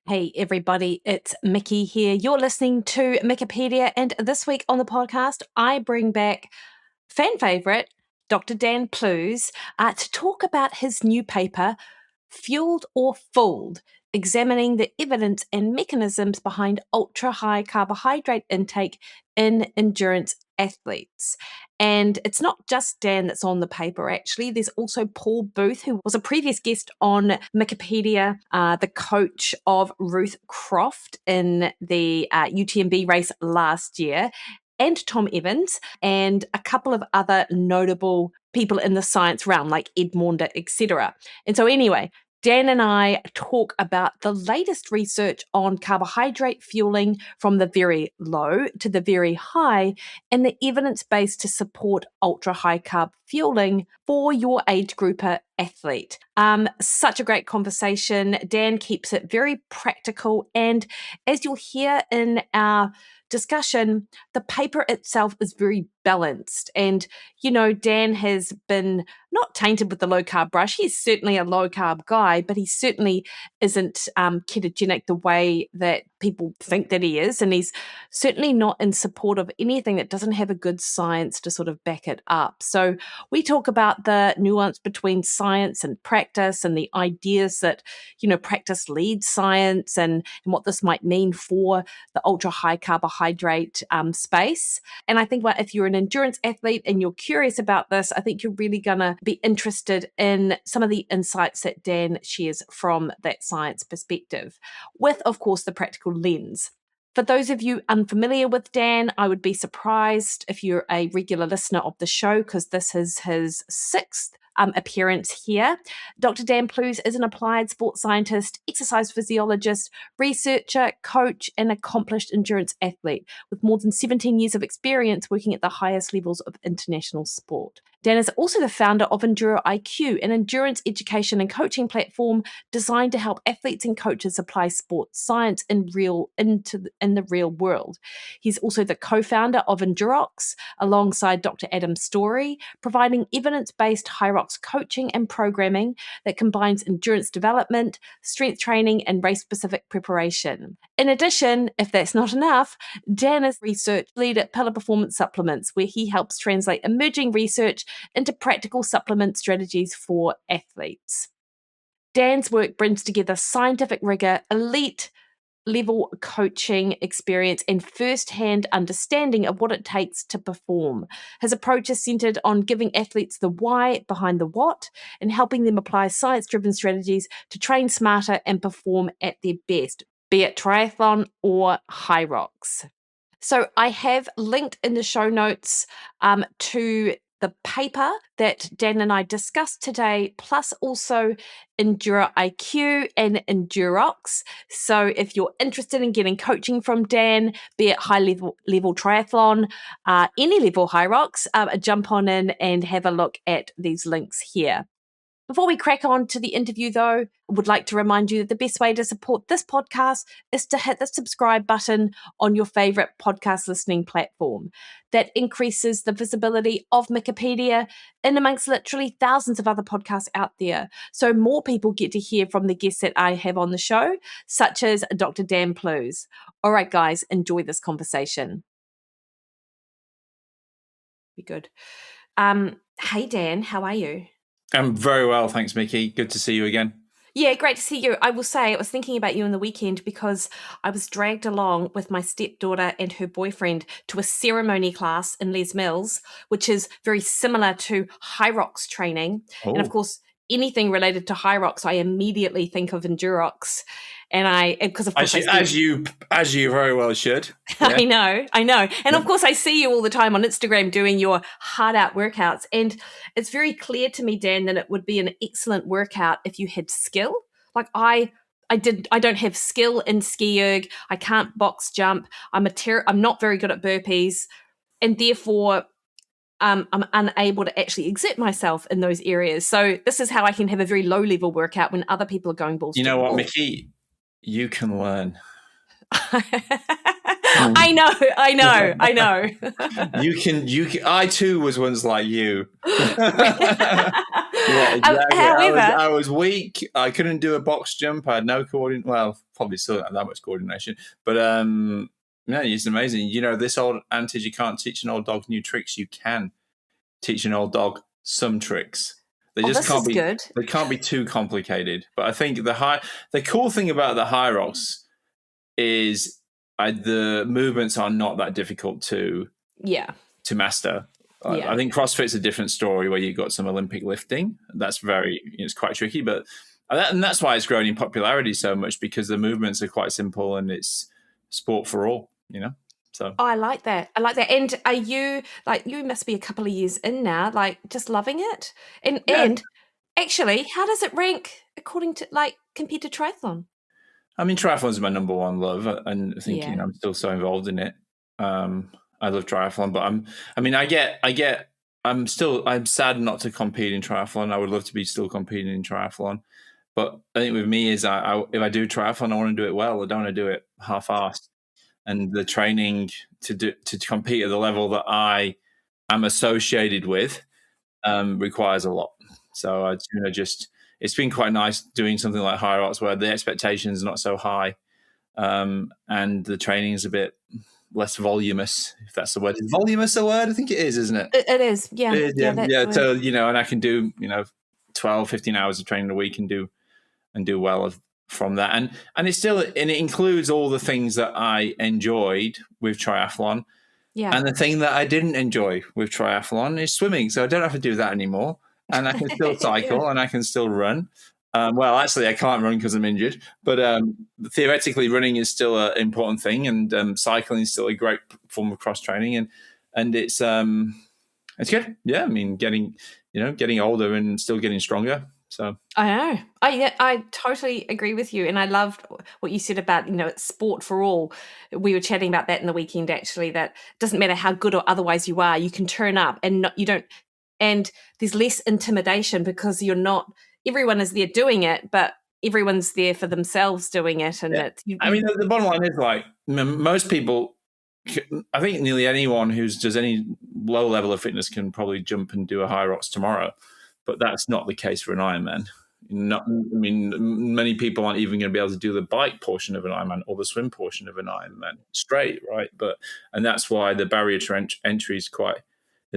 Hey everybody, it's Mikki here. You're listening to Wikipedia, and this week on the podcast, I bring back fan favourite Dr. Dan Plews to talk about his new paper, Fueled or Fooled, examining the evidence and mechanisms behind ultra-high carbohydrate intake in endurance athletes. And it's not just Dan that's on the paper, actually. There's also Paul Booth, who was a previous guest on Wikipedia, the coach of Ruth Croft in the UTMB race last year, and Tom Evans, and a couple of other notable people in the science realm, like Ed Maunder, etc. And so anyway, Dan and I talk about the latest research on carbohydrate fueling from the very low to the very high and the evidence base to support ultra high carb fueling for your age grouper athlete. Such a great conversation. Dan keeps it very practical, and as you'll hear in our discussion, the paper itself is very balanced. And, you know, Dan has been not tainted with the low carb brush. He's certainly a low carb guy, but he certainly isn't ketogenic the way that people think that he is. And he's certainly not in support of anything that doesn't have a good science to sort of back it up. So we talk about the nuance between science and practice and the ideas that, you know, practice leads science and what this might mean for the ultra high carbohydrate space. And I think if you're an endurance athlete and you're curious about this, I think you're really going to be interested in some of the insights that Dan shares from that science perspective, with, of course, the practical lens. For those of you unfamiliar with Dan, I would be surprised if you're a regular listener of the show, because this is his sixth appearance here. Dr. Dan Plews is an applied sports scientist, exercise physiologist, researcher, coach, and accomplished endurance athlete with more than 17 years of experience working at the highest levels of international sport. Dan is also the founder of Enduro IQ, an endurance education and coaching platform designed to help athletes and coaches apply sports science in the real world. He's also the co-founder of Endurox alongside Dr. Adam Storey, providing evidence-based HYROX coaching and programming that combines endurance development, strength training, and race-specific preparation. In addition, if that's not enough, Dan is research lead at Pillar Performance Supplements, where he helps translate emerging research into practical supplement strategies for athletes. Dan's work brings together scientific rigor, elite level coaching experience, and first-hand understanding of what it takes to perform. His approach is centered on giving athletes the why behind the what and helping them apply science-driven strategies to train smarter and perform at their best, be it triathlon or HYROX. So I have linked in the show notes to the paper that Dan and I discussed today, plus also Enduro IQ and Endurox. So if you're interested in getting coaching from Dan, be it high level triathlon, any level HYROX, jump on in and have a look at these links here. Before we crack on to the interview, though, I would like to remind you that the best way to support this podcast is to hit the subscribe button on your favorite podcast listening platform. That increases the visibility of Wikipedia in amongst literally thousands of other podcasts out there. So more people get to hear from the guests that I have on the show, such as Dr. Dan Plews. All right, guys, enjoy this conversation. Be good. Hey, Dan, how are you? I'm very well, thanks, Mikki. Good to see you again. Yeah, great to see you. I will say I was thinking about you on the weekend because I was dragged along with my stepdaughter and her boyfriend to a ceremony class in Les Mills, which is very similar to HYROX training. Oh. And of course, anything related to HYROX, I immediately think of Endurox. And because of course, as you very well should. Yeah. I know. And of course, I see you all the time on Instagram doing your hard out workouts. And it's very clear to me, Dan, that it would be an excellent workout if you had skill. Like I don't have skill in ski erg. I can't box jump. I'm not very good at burpees, and therefore I'm unable to actually exert myself in those areas. So this is how I can have a very low level workout when other people are going balls. You know what, Mikki? You can learn. I know. You can. I too was once like you. Yeah, exactly. However, I was weak. I couldn't do a box jump. I had no coordination. Well, probably still not that much coordination. But yeah, it's amazing. You know, this old adage, you can't teach an old dog new tricks. You can teach an old dog some tricks. They just this can't is be. good. They can't be too complicated. But I think the cool thing about the HYROX is the movements are not that difficult to master. Yeah. I think CrossFit's a different story where you've got some Olympic lifting. That's it's quite tricky, but and that's why it's grown in popularity so much, because the movements are quite simple and it's sport for all, you know? So I like that. I like that. And are you you must be a couple of years in now, just loving it? yeah, And actually, how does it rank according to compared to triathlon? I mean, triathlon's my number one love, and I think Yeah. I'm still so involved in it. I love triathlon, but I'm sad not to compete in triathlon. I would love to be still competing in triathlon, but I think with me is if I do triathlon, I want to do it well. I don't want to do it half-assed, and the training to compete at the level that I am associated with requires a lot. So it's been quite nice doing something like HYROX where the expectations are not so high, and the training is a bit less voluminous, if that's the word. Is voluminous a word? I think it is, isn't it? It is. Yeah. It is, Yeah. So, and I can do, 12, 15 hours of training a week and do well from that. And it includes all the things that I enjoyed with triathlon. Yeah. And the thing that I didn't enjoy with triathlon is swimming. So I don't have to do that anymore. And I can still cycle and I can still run. Well, actually, I can't run because I'm injured. But theoretically, running is still an important thing, and cycling is still a great form of cross training. And it's good. Yeah, I mean, getting older and still getting stronger. So I know. I totally agree with you, and I loved what you said about it's sport for all. We were chatting about that in the weekend. Actually, that doesn't matter how good or otherwise you are, you can turn up, and you don't. And there's less intimidation because you're not. Everyone is there doing it, but everyone's there for themselves doing it, and I mean, the bottom line is most people. I think nearly anyone who does any low level of fitness can probably jump and do a HYROX tomorrow, but that's not the case for an Ironman. Many people aren't even going to be able to do the bike portion of an Ironman or the swim portion of an Ironman straight, right? And that's why the barrier to entry is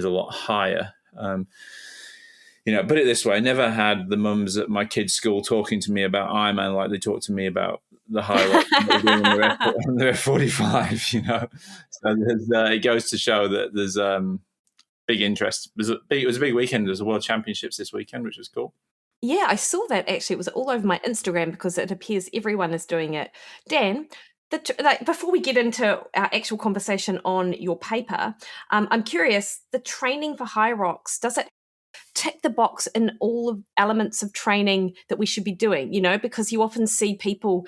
a lot higher. Put it this way: I never had the mums at my kids' school talking to me about Ironman like they talk to me about the HYROX on the F45. So it goes to show that there's big interest. It was a big weekend. There's a World Championships this weekend, which was cool. Yeah, I saw that actually. It was all over my Instagram because it appears everyone is doing it. Dan, before we get into our actual conversation on your paper, I'm curious, the training for HYROX, does it tick the box in all of elements of training that we should be doing? Because you often see people,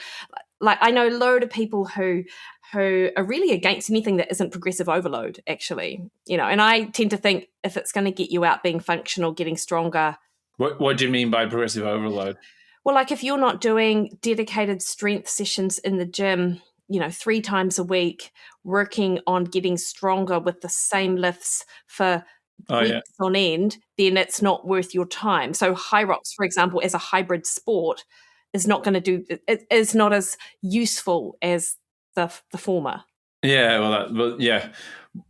I know a load of people who are really against anything that isn't progressive overload, actually. And I tend to think if it's going to get you out being functional, getting stronger. What do you mean by progressive overload? Well, if you're not doing dedicated strength sessions in the gym, 3 times a week, working on getting stronger with the same lifts for weeks on end, then it's not worth your time. So HYROX, for example, as a hybrid sport, is not going to do. It is not as useful as the former. Yeah, yeah.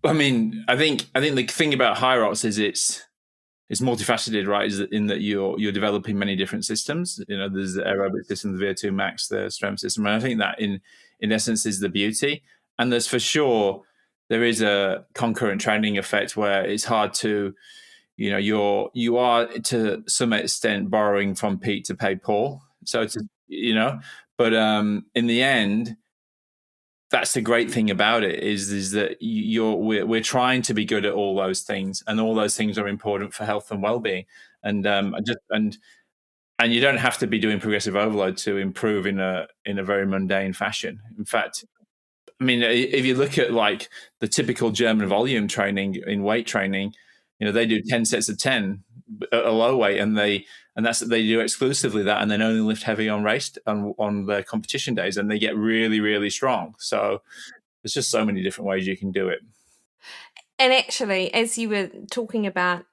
I mean, I think the thing about HYROX is it's multifaceted, right? Is in that you're developing many different systems. There's the aerobic system, the VO2 max, the strength system, and I think that in essence is the beauty. And there's for sure there is a concurrent training effect where it's hard to, you are to some extent borrowing from Pete to pay Paul. So but in the end, that's the great thing about it is that we're trying to be good at all those things, and all those things are important for health and well-being. And you don't have to be doing progressive overload to improve in a very mundane fashion. In fact, I mean, if you look at the typical German volume training in weight training, they do 10 sets of 10 at a low weight, and they do exclusively that, and then only lift heavy on on the competition days, and they get really, really strong. So there's just so many different ways you can do it. And actually, as you were talking about,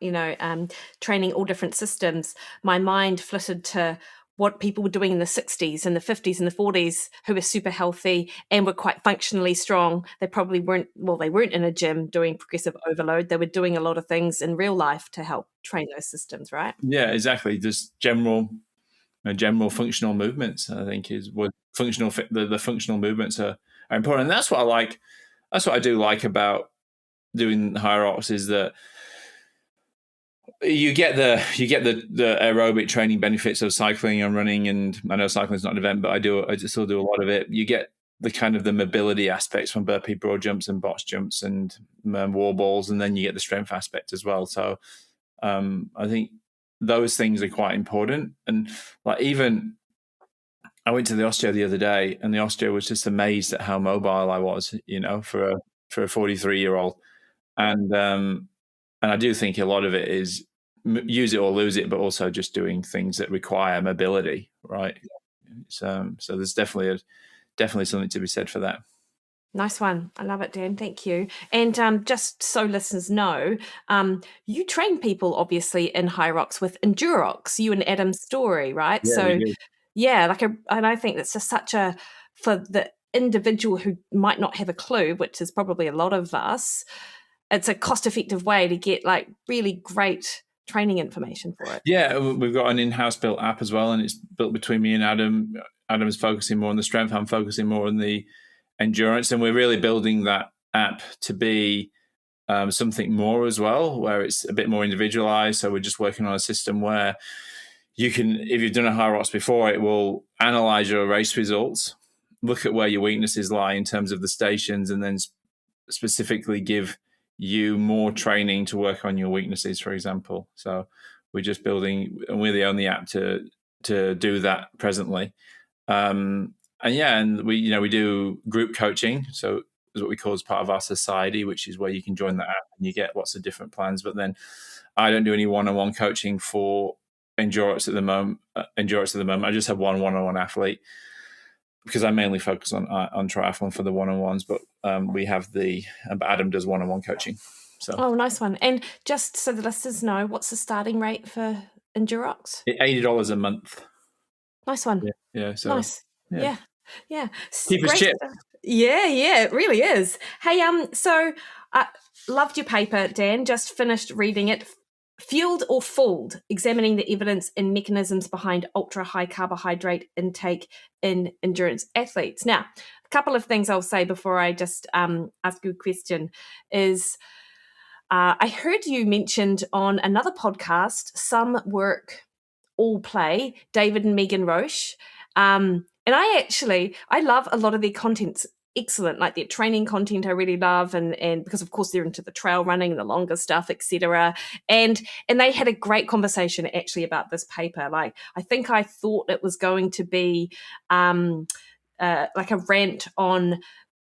training all different systems, my mind flitted to what people were doing in the 60s and the 50s and the 40s who were super healthy and were quite functionally strong. They probably they weren't in a gym doing progressive overload. They were doing a lot of things in real life to help train those systems, right? Yeah, exactly. Just general functional movements, I think, is what the functional movements are important. And that's what I like. That's what I do like about doing HYROX, is that you get the aerobic training benefits of cycling and running. And I know cycling is not an event, but I still do a lot of it. You get the kind of the mobility aspects from burpee broad jumps and box jumps and wall balls, and then you get the strength aspect as well. So I think those things are quite important. And like, even I went to the osteo the other day, and the osteo was just amazed at how mobile I was, for a 43-year-old. And I do think a lot of it is use it or lose it, but also just doing things that require mobility, right? So there's definitely something to be said for that. Nice one. I love it, Dan. Thank you. And just so listeners know, you train people obviously in HYROX with Endurox, you and Adam Storey, right? Yeah, So we do. yeah, and I think that's just for the individual who might not have a clue, which is probably a lot of us, it's a cost-effective way to get like really great training information for it. Yeah, we've got an in-house built app as well, and it's built between me and Adam. Adam's focusing more on the strength, I'm focusing more on the endurance, and we're really building that app to be something more as well, where it's a bit more individualized. So we're just working on a system where you can, if you've done a HYROX before, it will analyze your race results, look at where your weaknesses lie in terms of the stations, and then specifically give you more training to work on your weaknesses, for example. So we're just building, and we're the only app to do that presently. And we do group coaching. So is what we call as part of our society, which is where you can join the app and you get lots of different plans. But then I don't do any one-on-one coaching for Endurox at the moment. I just have one-on-one athlete, because I mainly focus on triathlon for the one-on-ones. But we have Adam does one-on-one coaching. So nice one. And just so the listeners know, what's the starting rate for Endurox? $80 a month. Nice one. Yeah. So nice. Yeah. Keep us cheap. Yeah, it really is. Hey, so loved your paper, Dan. Just finished reading it. Fueled or Fooled: Examining the Evidence and Mechanisms Behind Ultra High Carbohydrate Intake in Endurance Athletes. Now, a couple of things I'll say before I just ask you a question is, I heard you mentioned on another podcast, Some Work, All Play, David and Megan Roche. And I love a lot of their content's excellent, like their training content I really love, and because of course they're into the trail running, the longer stuff, etc. And they had a great conversation actually about this paper. Like, I think I thought it was going to be like a rant on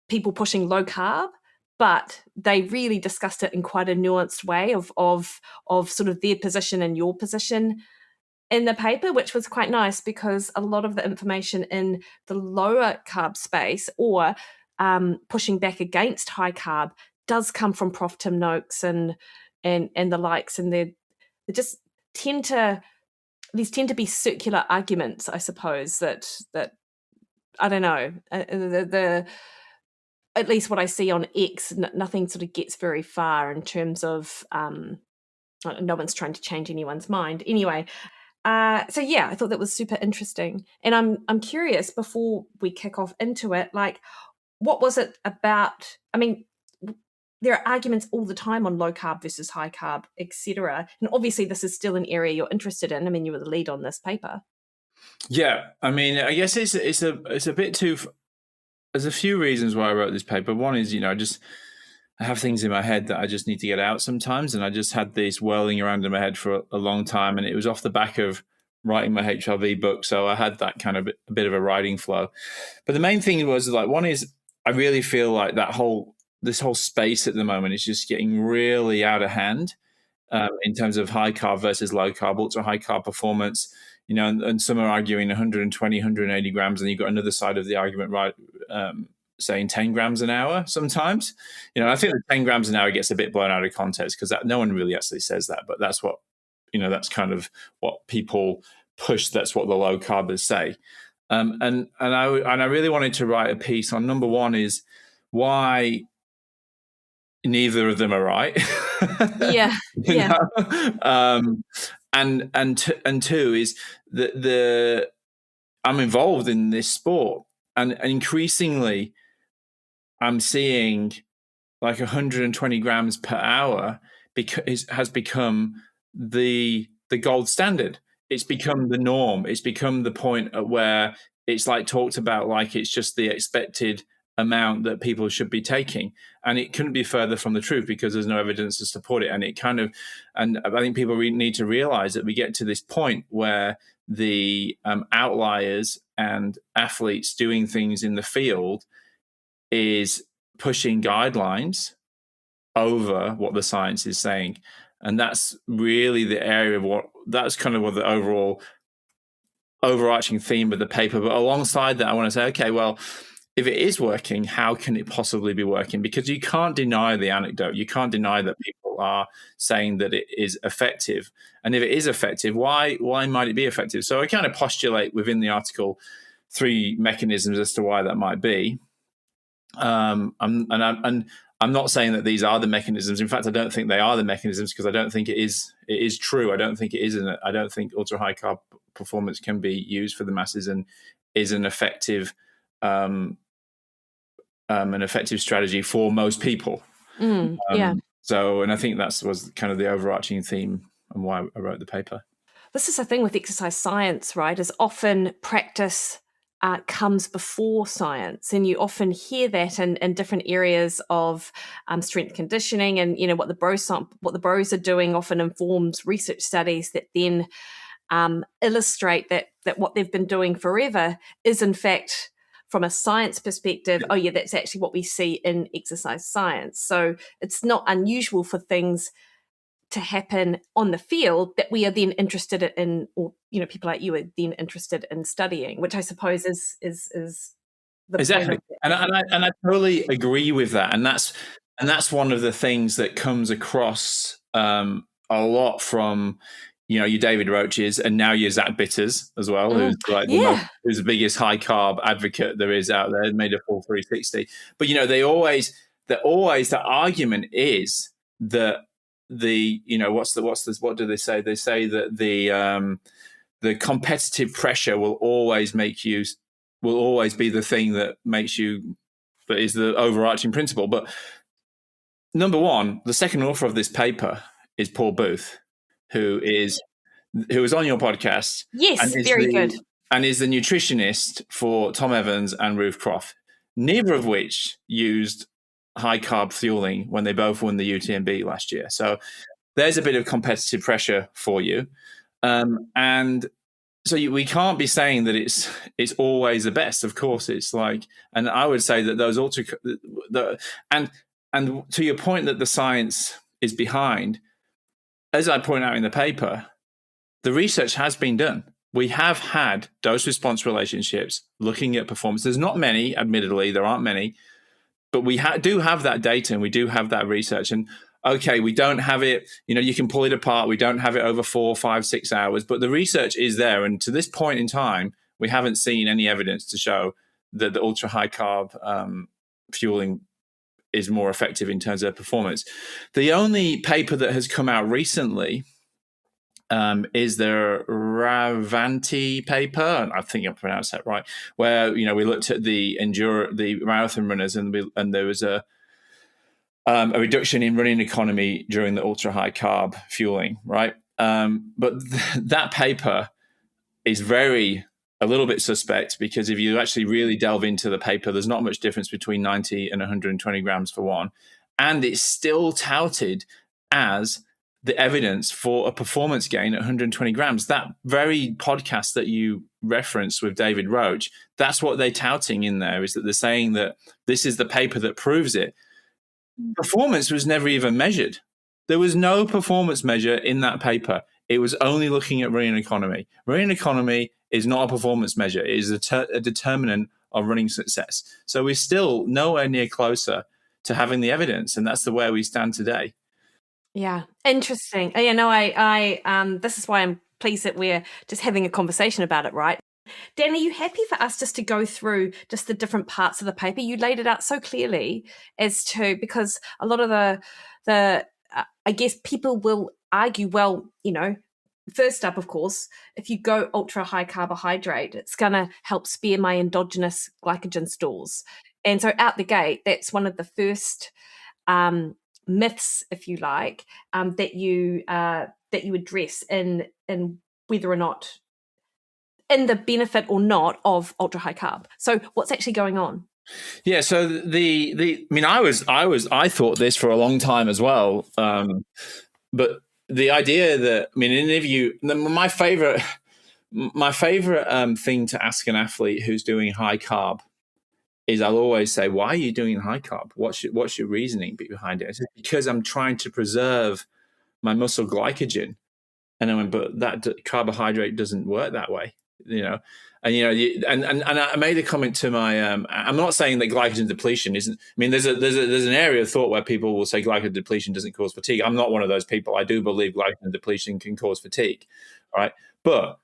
people pushing low carb, but they really discussed it in quite a nuanced way of sort of their position and your position in the paper, which was quite nice, because a lot of the information in the lower carb space, or pushing back against high carb, does come from Prof. Tim Noakes and the likes, and they just tend to be circular arguments, I suppose, that I don't know, the at least what I see on X, nothing sort of gets very far in terms of no one's trying to change anyone's mind anyway. So yeah, I thought that was super interesting, and I'm curious, before we kick off into it, like, what was it about? I mean, there are arguments all the time on low carb versus high carb, etc. And obviously, this is still an area you're interested in. I mean, you were the lead on this paper. Yeah, I mean, I guess it's a bit too. There's a few reasons why I wrote this paper. One is, I have things in my head that I just need to get out sometimes, and I just had this whirling around in my head for a long time, and it was off the back of writing my HRV book, so I had that kind of a bit of a writing flow. But the main thing was, like, one is, I really feel like this whole space at the moment is just getting really out of hand in terms of high carb versus low carb, ultra high carb performance. And some are arguing 120, 180 grams, and you've got another side of the argument, right? saying 10 grams an hour sometimes. I think the 10 grams an hour gets a bit blown out of context because no one really actually says that, but that's what, that's kind of what people push. That's what the low carbers say. And I really wanted to write a piece on, number one is why neither of them are right. Yeah. And two is that I'm involved in this sport, and increasingly I'm seeing like 120 grams per hour has become the gold standard. It's become the norm. It's become the point at where it's like talked about like it's just the expected amount that people should be taking, and it couldn't be further from the truth because there's no evidence to support it. And I think people need to realize that we get to this point where the outliers and athletes doing things in the field is pushing guidelines over what the science is saying. And that's really the area of that's kind of what the overarching theme of the paper. But alongside that, I want to say, okay, well, if it is working, how can it possibly be working? Because you can't deny the anecdote. You can't deny that people are saying that it is effective. And if it is effective, why might it be effective? So I kind of postulate within the article 3 mechanisms as to why that might be. I'm not saying that these are the mechanisms. In fact, I don't think they are the mechanisms because I don't think it is true. I don't think it is. I don't think ultra high carb performance can be used for the masses and is an effective strategy for most people. So, and I think that was kind of the overarching theme and why I wrote the paper. This is the thing with exercise science, right? Is often practice comes before science, and you often hear that in different areas of strength conditioning, and what the bros are doing often informs research studies that then illustrate that what they've been doing forever is in fact, from a science perspective, oh yeah, that's actually what we see in exercise science. So it's not unusual for things to happen on the field that we are then interested in, or people like you are then interested in studying, which I suppose is the exactly. And I totally agree with that. And that's one of the things that comes across a lot from your David Roaches and now your Zach Bitters as well, who's like who's the biggest high carb advocate there is out there, made a full 360. But the argument is that what do they say? They say that the competitive pressure will always be the thing that is the overarching principle. But number one, the second author of this paper is Paul Booth, who was on your podcast. Yes, very good. And is the nutritionist for Tom Evans and Ruth Croft, neither of which used high carb fueling when they both won the UTMB last year. So there's a bit of competitive pressure for you. And so we can't be saying that it's always the best. Of course, it's like, and I would say that those and to your point that the science is behind, as I point out in the paper, the research has been done. We have had dose-response relationships looking at performance. There's not many, admittedly, there aren't many, but we do have that data and we do have that research. And okay, we don't have it, you can pull it apart. We don't have it over 4, 5, 6 hours, but the research is there. And to this point in time, we haven't seen any evidence to show that the ultra high carb fueling is more effective in terms of performance. The only paper that has come out recently is the Ravanti paper, and I think I pronounced that right, where we looked at the marathon runners, and there was a reduction in running economy during the ultra high carb fueling, right? But that paper is a little bit suspect, because if you actually really delve into the paper, there's not much difference between 90 and 120 grams for one, and it's still touted as the evidence for a performance gain at 120 grams. That very podcast that you referenced with David Roach, that's what they're touting in there, is that they're saying that this is the paper that proves it. Performance was never even measured. There was no performance measure in that paper. It was only looking at running economy. Running economy is not a performance measure. It is a determinant running success. So we're still nowhere near closer to having the evidence, and that's the where we stand today. Yeah, interesting. Yeah, no, this is why I'm pleased that we're just having a conversation about it, right? Dan, are you happy for us just to go through just the different parts of the paper? You laid it out so clearly as to, because a lot of the I guess people will argue, well, first up, of course, if you go ultra high carbohydrate, it's going to help spare my endogenous glycogen stores. And so out the gate, that's one of the first myths, if you like, that you address in whether or not in the benefit or not of ultra high carb. So what's actually going on? Yeah, so I thought this for a long time as well, but the idea that my favorite thing to ask an athlete who's doing high carb is I'll always say, "Why are you doing high carb? What's your reasoning behind it?" I said, because I'm trying to preserve my muscle glycogen, and I went, but that carbohydrate doesn't work that way, And I made a comment to my. I'm not saying that glycogen depletion isn't. I mean, there's an area of thought where people will say glycogen depletion doesn't cause fatigue. I'm not one of those people. I do believe glycogen depletion can cause fatigue, right? But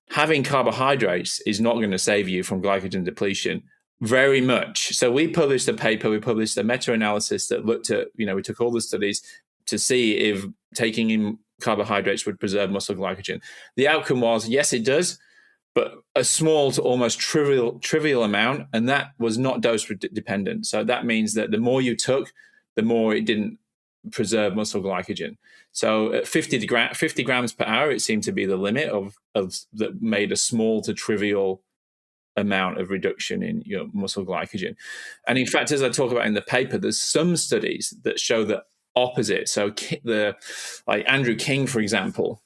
having carbohydrates is not going to save you from glycogen depletion very much. So we published a paper. We published a meta-analysis that looked at. We took all the studies to see if taking in carbohydrates would preserve muscle glycogen. The outcome was yes, it does, but a small to almost trivial amount, and that was not dose dependent. So that means that the more you took, the more it didn't preserve muscle glycogen. So at 50 grams per hour, it seemed to be the limit of that made a small to trivial amount of reduction in your muscle glycogen. And in fact, as I talk about in the paper, there's some studies that show the opposite. So like Andrew King, for example,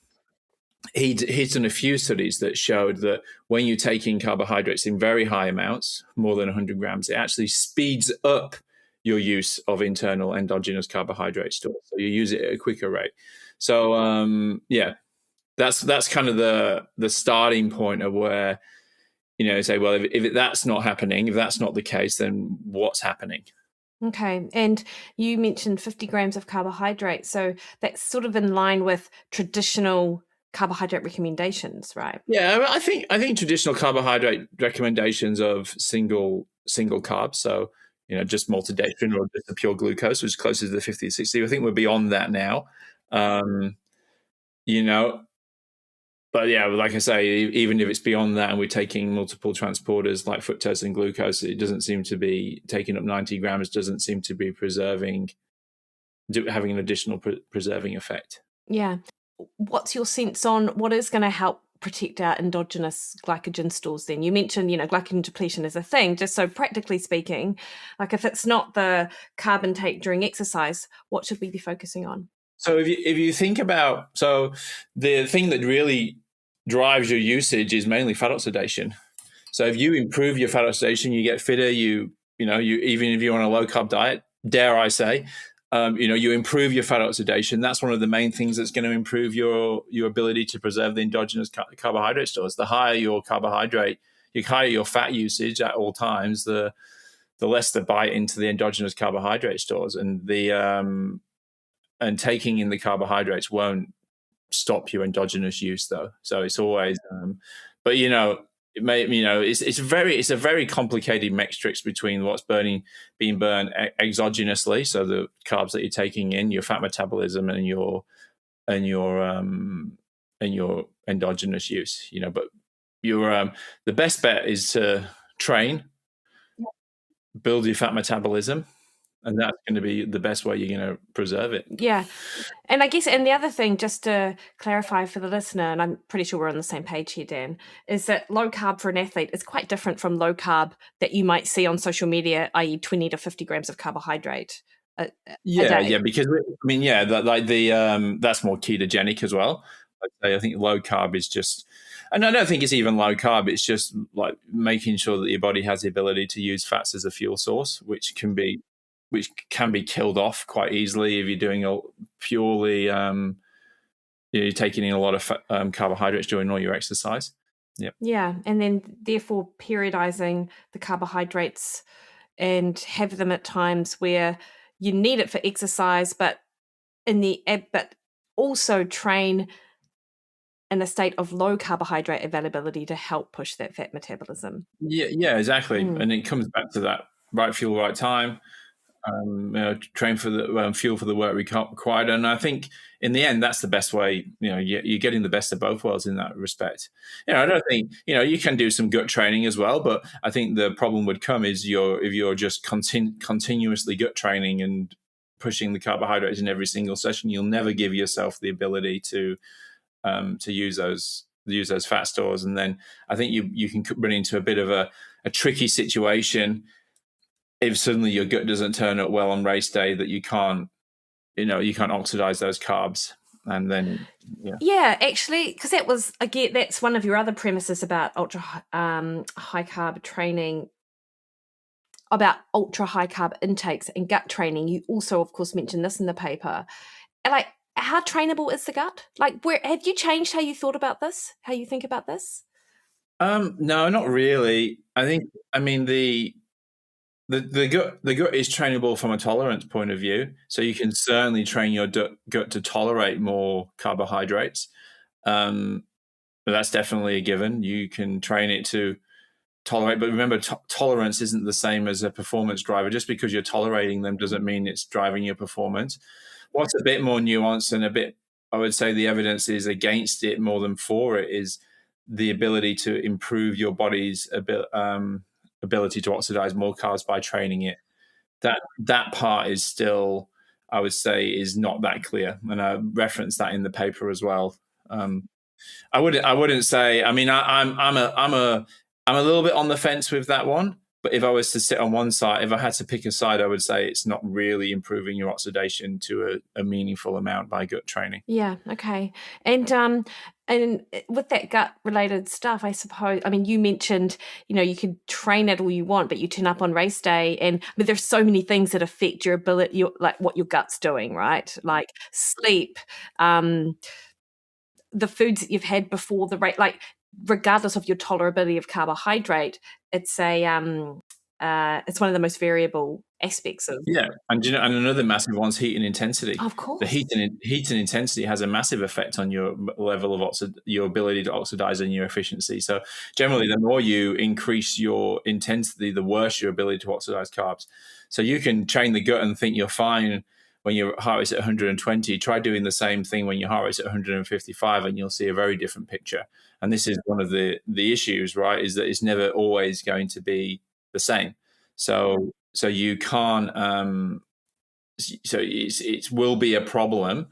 he's done a few studies that showed that when you take in carbohydrates in very high amounts, more than 100 grams, it actually speeds up your use of internal endogenous carbohydrate stores. So you use it at a quicker rate. So that's kind of the starting point of where say, well, if that's not happening, if that's not the case, then what's happening? Okay. And you mentioned 50 grams of carbohydrate. So that's sort of in line with traditional carbohydrate recommendations, right? Yeah, I think traditional carbohydrate recommendations of single carbs, so just maltodextrin or just the pure glucose, which is closer to the 50 to 60. I think we're beyond that now. But yeah, like I say, even if it's beyond that and we're taking multiple transporters like fructose and glucose, it doesn't seem to be taking up 90 grams, doesn't seem to be having an additional preserving effect. Yeah. What's your sense on what is going to help protect our endogenous glycogen stores then? You mentioned, glycogen depletion is a thing. Just so practically speaking, like if it's not the carb intake during exercise, what should we be focusing on? So if you think about, the thing that really drives your usage is mainly fat oxidation. So if you improve your fat oxidation, you get fitter. You even if you're on a low carb diet, dare I say, you improve your fat oxidation. That's one of the main things that's going to improve your ability to preserve the endogenous carbohydrate stores. The higher your your fat usage at all times, the less the bite into the endogenous carbohydrate stores, and taking in the carbohydrates won't stop your endogenous use, though. So it's always, but it's a very complicated matrix between what's being burned exogenously, so the carbs that you're taking in, your fat metabolism, and your endogenous use. But the best bet is to train, build your fat metabolism. And that's going to be the best way you're going to preserve it. Yeah. And I guess, and the other thing, just to clarify for the listener, and I'm pretty sure we're on the same page here, Dan, is that low carb for an athlete is quite different from low carb that you might see on social media, i.e. 20 to 50 grams of carbohydrate a day. Because that's more ketogenic as well. I think low carb is just, and I don't think it's even low carb. It's just like making sure that your body has the ability to use fats as a fuel source, which can be killed off quite easily if you're doing a purely, you're taking in a lot of carbohydrates during all your exercise. Yep. Yeah, and then therefore periodizing the carbohydrates and have them at times where you need it for exercise, but but also train in a state of low carbohydrate availability to help push that fat metabolism. Yeah, exactly. Mm. And it comes back to that right fuel, right time. Train for the fuel for the work required. And I think in the end, that's the best way. You're getting the best of both worlds in that respect. I don't think you can do some gut training as well, but I think the problem would come is if you're just continuously gut training and pushing the carbohydrates in every single session, you'll never give yourself the ability to use those fat stores, and then I think you can run into a bit of a tricky situation if suddenly your gut doesn't turn up well on race day, that you can't oxidize those carbs, and then Yeah, actually, because that's one of your other premises about ultra high carb training, about ultra high carb intakes and gut training. You also, of course, mentioned this in the paper. Like, how trainable is the gut? Like, where have you changed how you thought about this? How you think about this? No, not really. I mean the gut is trainable from a tolerance point of view, so you can certainly train your gut to tolerate more carbohydrates. But that's definitely a given. You can train it to tolerate, but remember, tolerance isn't the same as a performance driver. Just because you're tolerating them doesn't mean it's driving your performance. What's a bit more nuanced and I would say the evidence is against it more than for it, is the ability to improve your body's ability to oxidize more carbs by training it. That part is still, I would say, is not that clear, and I referenced that in the paper as well. I wouldn't say. I mean, I'm a little bit on the fence with that one. But if I was to sit on one side, if I had to pick a side, I would say it's not really improving your oxidation to a meaningful amount by gut training. Yeah. Okay. And with that gut related stuff, I suppose. I mean, you mentioned you could train it all you want, but you turn up on race day, and there's so many things that affect your ability, like what your gut's doing, right? Like sleep, the foods that you've had before the race, like regardless of your tolerability of carbohydrate, it's one of the most variable aspects of. Yeah, and and another massive one's heat and intensity. Of The course. heat and intensity has a massive effect on your level of your ability to oxidize and your efficiency. So generally, the more you increase your intensity, the worse your ability to oxidize carbs. So you can train the gut and think you're fine when your heart rate's at 120. Try doing the same thing when your heart rate's at 155, and you'll see a very different picture. And this is one of the issues, right? Is that it's never always going to be the same. So you can't. So it will be a problem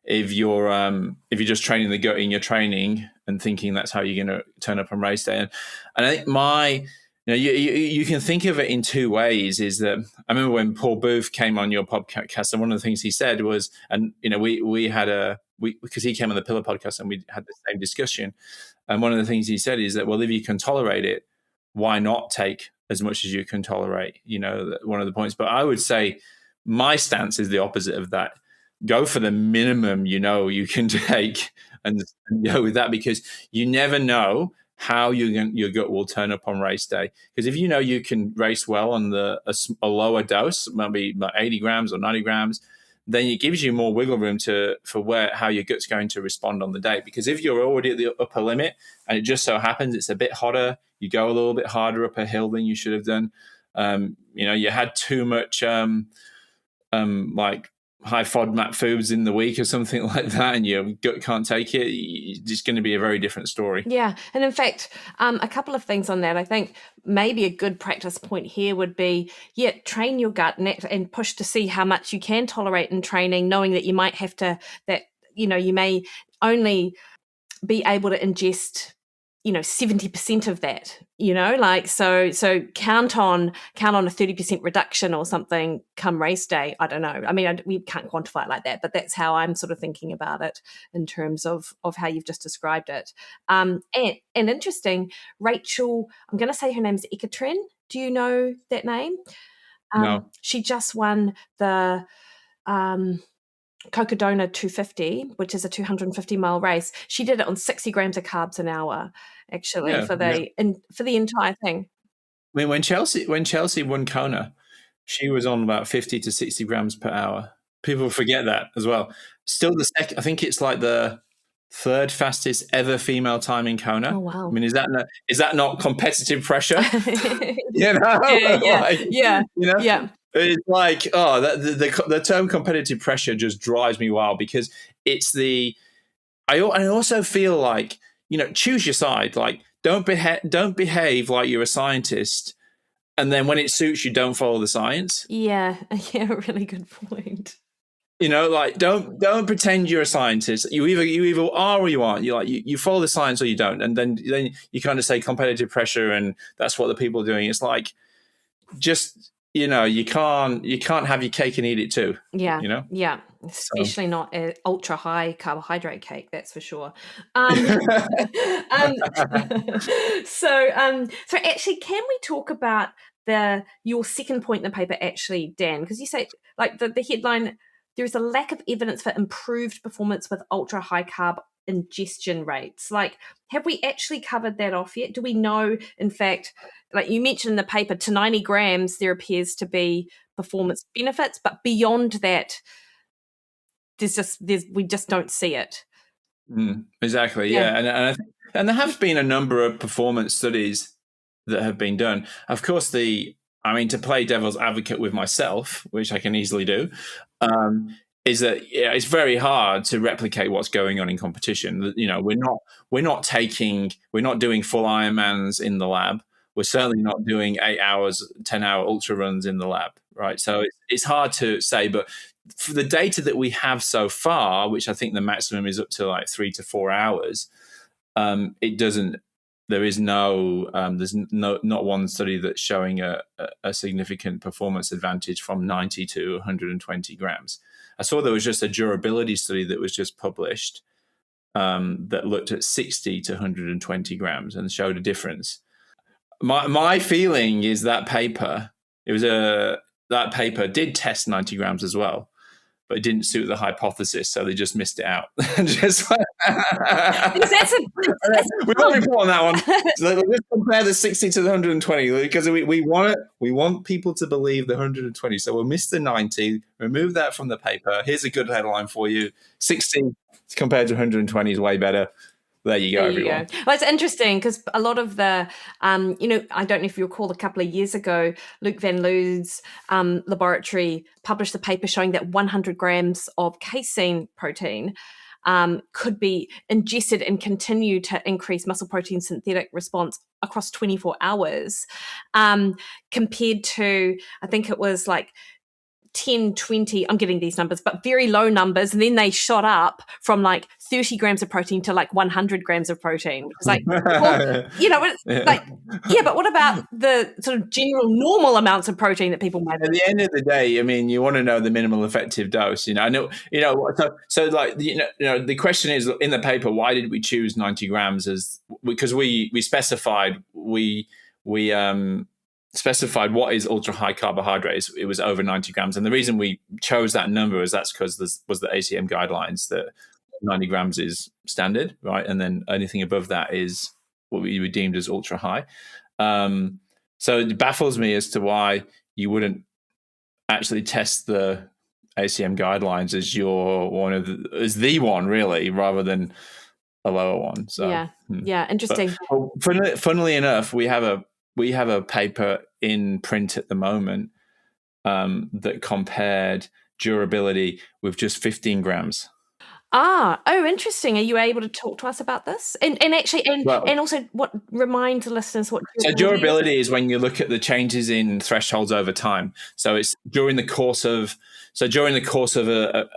if you're just training the gut in your training and thinking that's how you're going to turn up on race day. And I think you can think of it in two ways. Is that I remember when Paul Booth came on your podcast, and one of the things he said was, and we had because he came on the Pillar podcast and we had the same discussion. And one of the things he said is that, well, if you can tolerate it, why not take as much as you can tolerate? One of the points. But I would say my stance is the opposite of that. Go for the minimum you can take and go with that, because you never know how your gut will turn up on race day. Because if you can race well on a lower dose, maybe about 80 grams or 90 grams, then it gives you more wiggle room for how your gut's going to respond on the day. Because if you're already at the upper limit and it just so happens it's a bit hotter, you go a little bit harder up a hill than you should have done. You had too much like high FODMAP foods in the week or something like that, and your gut can't take it. It's just going to be a very different story. Yeah, and in fact, a couple of things on that. I think maybe a good practice point here would be, train your gut and push to see how much you can tolerate in training, knowing that you might have to, you may only be able to ingest 70% of that, so count on a 30% reduction or something come race day. I don't know. I mean, we can't quantify it like that, but that's how I'm sort of thinking about it in terms of how you've just described it. And interesting, Rachel, I'm going to say her name's Ekatrin. Do you know that name? No. She just won the Cocodona 250, which is a 250-mile race. She did it on 60 grams of carbs an hour, actually, for the entire thing. I mean, when Chelsea won Kona, she was on about 50 to 60 grams per hour. People forget that as well. Still the second, I think it's like the third fastest ever female time in Kona. Oh, wow. I mean, is that not competitive pressure? You know? Yeah. It's like, the term competitive pressure just drives me wild, because it's I also feel like, choose your side. Like, don't behave like you're a scientist, and then when it suits you, don't follow the science. Yeah, really good point. Like, don't pretend you're a scientist. You either are or you aren't. You follow the science or you don't, and then you kind of say competitive pressure, and that's what the people are doing. It's like, just you can't have your cake and eat it too. Yeah, especially not an ultra high carbohydrate cake, that's for sure. So actually, can we talk about your second point in the paper, actually, Dan? Because you say, like, the headline, there is a lack of evidence for improved performance with ultra high carb ingestion rates. Like, have we actually covered that off yet? Do we know, in fact, like you mentioned in the paper, to 90 grams there appears to be performance benefits, but beyond that, we just don't see it. Exactly. Yeah. And there have been a number of performance studies that have been done. Of course, to play devil's advocate with myself, which I can easily do, is that it's very hard to replicate what's going on in competition. We're not doing full Ironmans in the lab. We're certainly not doing 8 hours, 10-hour ultra runs in the lab, right? So it's hard to say, but for the data that we have so far, which I think the maximum is up to like 3 to 4 hours, there's not one study that's showing a significant performance advantage from 90 to 120 grams. I saw there was just a durability study that was just published that looked at 60 to 120 grams and showed a difference. My feeling is that paper did test 90 grams as well, but it didn't suit the hypothesis, so they just missed it out. We won't report on that one. So let's compare the 60 to the 120, because we want people to believe the 120. So we'll miss the 90, remove that from the paper. Here's a good headline for you: 60 compared to 120 is way better. There you go, everyone. Well, it's interesting because a lot of the, I don't know if you recall, a couple of years ago, Luc van Loo's laboratory published a paper showing that 100 grams of casein protein could be ingested and continue to increase muscle protein synthetic response across 24 hours, compared to, I think it was like 10, 20, I'm getting these numbers, but very low numbers. And then they shot up from like 30 grams of protein to like 100 grams of protein. It's like, well, but what about the sort of general normal amounts of protein that people might have? At the end of the day, I mean, you want to know the minimal effective dose. So the question is, in the paper, why did we choose 90 grams because we specified specified what is ultra high carbohydrates. It was over 90 grams, and the reason we chose that number is that's because there was the ACM guidelines that 90 grams is standard, right? And then anything above that is what we deemed as ultra high. So it baffles me as to why you wouldn't actually test the ACM guidelines as as the one, really, rather than a lower one. So interesting. But, funnily enough, we have a paper in print at the moment that compared durability with just 15 grams. Interesting. Are you able to talk to us about this? And also what reminds the listeners what durability is when you look at the changes in thresholds over time. So it's during the course of a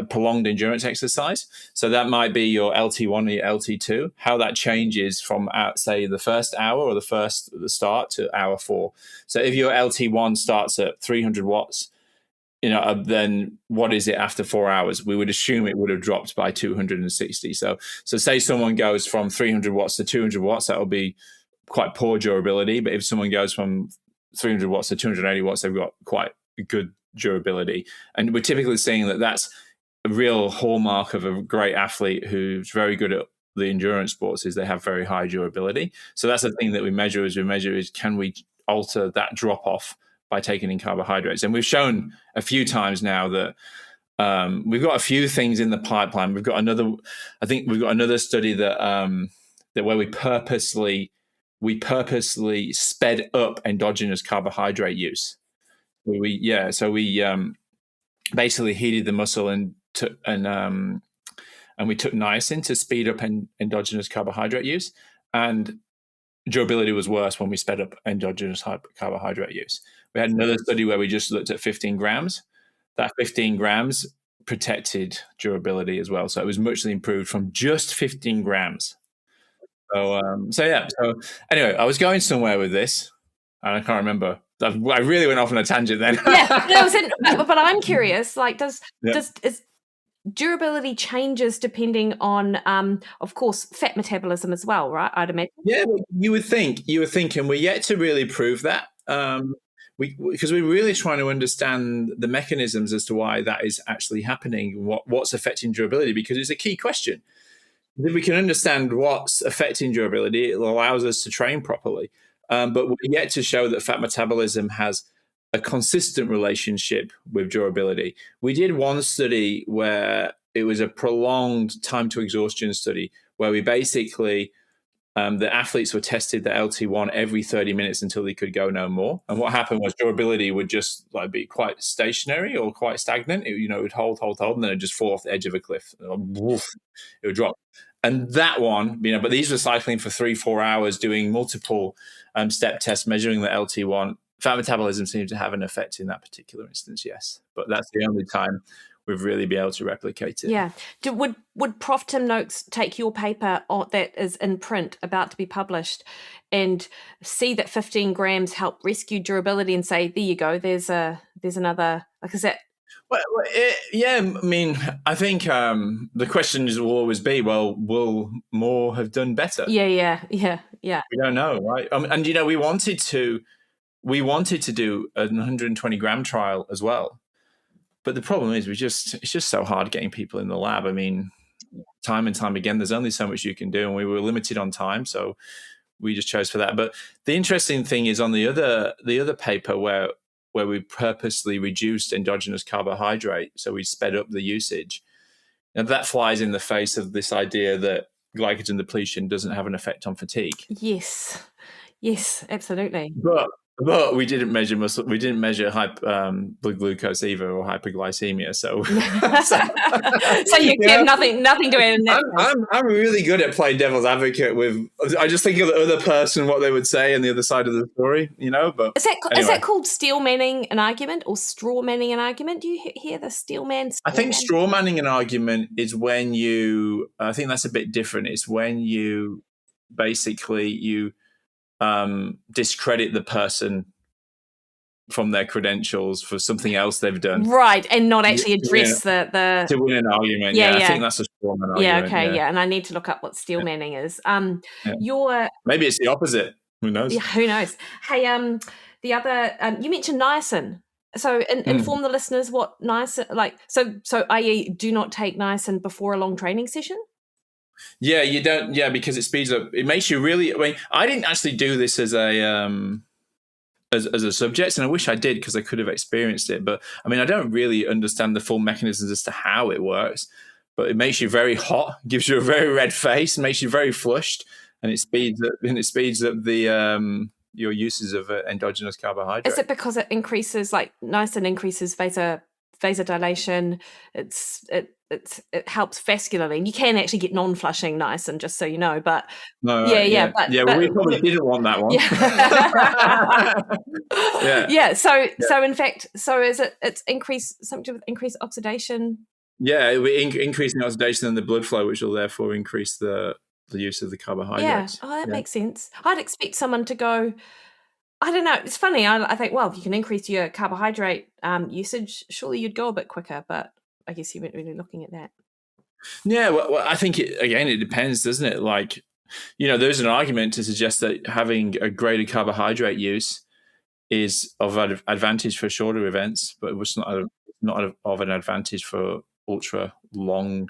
prolonged endurance exercise. So that might be your LT1 or your LT2, how that changes from say the first hour or the start to hour 4. So if your LT1 starts at 300 watts, then what is it after 4 hours? We would assume it would have dropped by 260. So say someone goes from 300 watts to 200 watts, that will be quite poor durability. But if someone goes from 300 watts to 280 watts, they've got quite good durability. And we're typically seeing that's a real hallmark of a great athlete who's very good at the endurance sports is they have very high durability. So that's the thing that we measure is can we alter that drop off by taking in carbohydrates? And we've shown a few times now that we've got a few things in the pipeline. We've got another study that where we purposely sped up endogenous carbohydrate use. We basically heated the muscle and we took niacin to speed up endogenous carbohydrate use, and durability was worse when we sped up endogenous carbohydrate use. We had another study where we just looked at 15 grams. That 15 grams protected durability as well. So it was muchly improved from just 15 grams. So anyway, I was going somewhere with this, and I can't remember. I really went off on a tangent then. But I'm curious. Like, is durability changes depending on, of course, fat metabolism as well, right? I'd imagine. Yeah, you would think, and we're yet to really prove that. Because we're really trying to understand the mechanisms as to why that is actually happening, what's affecting durability, because it's a key question. If we can understand what's affecting durability, it allows us to train properly. But we're yet to show that fat metabolism has a consistent relationship with durability. We did one study where it was a prolonged time to exhaustion study, where we basically the athletes were tested the LT1 every 30 minutes until they could go no more. And what happened was durability would just like be quite stationary or quite stagnant. It would hold, and then it'd just fall off the edge of a cliff. It would drop. And that one, but these were cycling for 3-4 hours, doing multiple step tests, measuring the LT1. Fat metabolism seems to have an effect in that particular instance, yes. But that's the only time we've really been able to replicate it. Yeah. Would Prof. Tim Noakes take your paper that is in print, about to be published, and see that 15 grams help rescue durability and say, there you go, there's another, like, is that? Well, I think the questions will always be, well, will more have done better? Yeah. We don't know, right? And we wanted to do a 120 gram trial as well, but the problem is it's just so hard getting people in the lab. I mean, time and time again, there's only so much you can do, and we were limited on time, so we just chose for that. But the interesting thing is on the other paper where we purposely reduced endogenous carbohydrate, so we sped up the usage. And that flies in the face of this idea that glycogen depletion doesn't have an effect on fatigue. Yes, absolutely. But we didn't measure muscle. We didn't measure blood glucose either, or hyperglycemia. So you have nothing to add in that. I'm really good at playing devil's advocate with. I just think of the other person, what they would say, and the other side of the story. But is that called steel manning an argument or straw manning an argument? Do you hear the steel man? I think straw manning an argument is when you. I think that's a bit different. It's when you basically discredit the person from their credentials for something else they've done, right, and not actually address the to win an argument. Yeah, I think that's a strong argument. Yeah, okay, yeah, and I need to look up what steel manning is. Maybe it's the opposite. Who knows? Yeah, who knows? Hey, the other you mentioned niacin. So inform the listeners what niacin like. So i.e. do not take niacin before a long training session. Yeah, you don't. Yeah, because it speeds up. It makes you really. I mean, I didn't actually do this as a subject, and I wish I did because I could have experienced it. But I mean, I don't really understand the full mechanisms as to how it works. But it makes you very hot, gives you a very red face, makes you very flushed, and it speeds up the your uses of endogenous carbohydrate. Is it because it increases, like niacin increases vasodilation? It helps vascularly, and you can actually get non-flushing niacin, just so you know. But but we probably didn't want that one. Yeah. So in fact, it's increased something to do with increased oxidation. Yeah, it will increase the oxidation and the blood flow, which will therefore increase the use of the carbohydrates. Yeah, that makes sense. I'd expect someone to go, I don't know. It's funny. I think, well, if you can increase your carbohydrate usage, surely you'd go a bit quicker. But I guess you weren't really looking at that. Yeah, well, I think it depends, doesn't it? Like, there's an argument to suggest that having a greater carbohydrate use is of advantage for shorter events, but it was not of an advantage for ultra long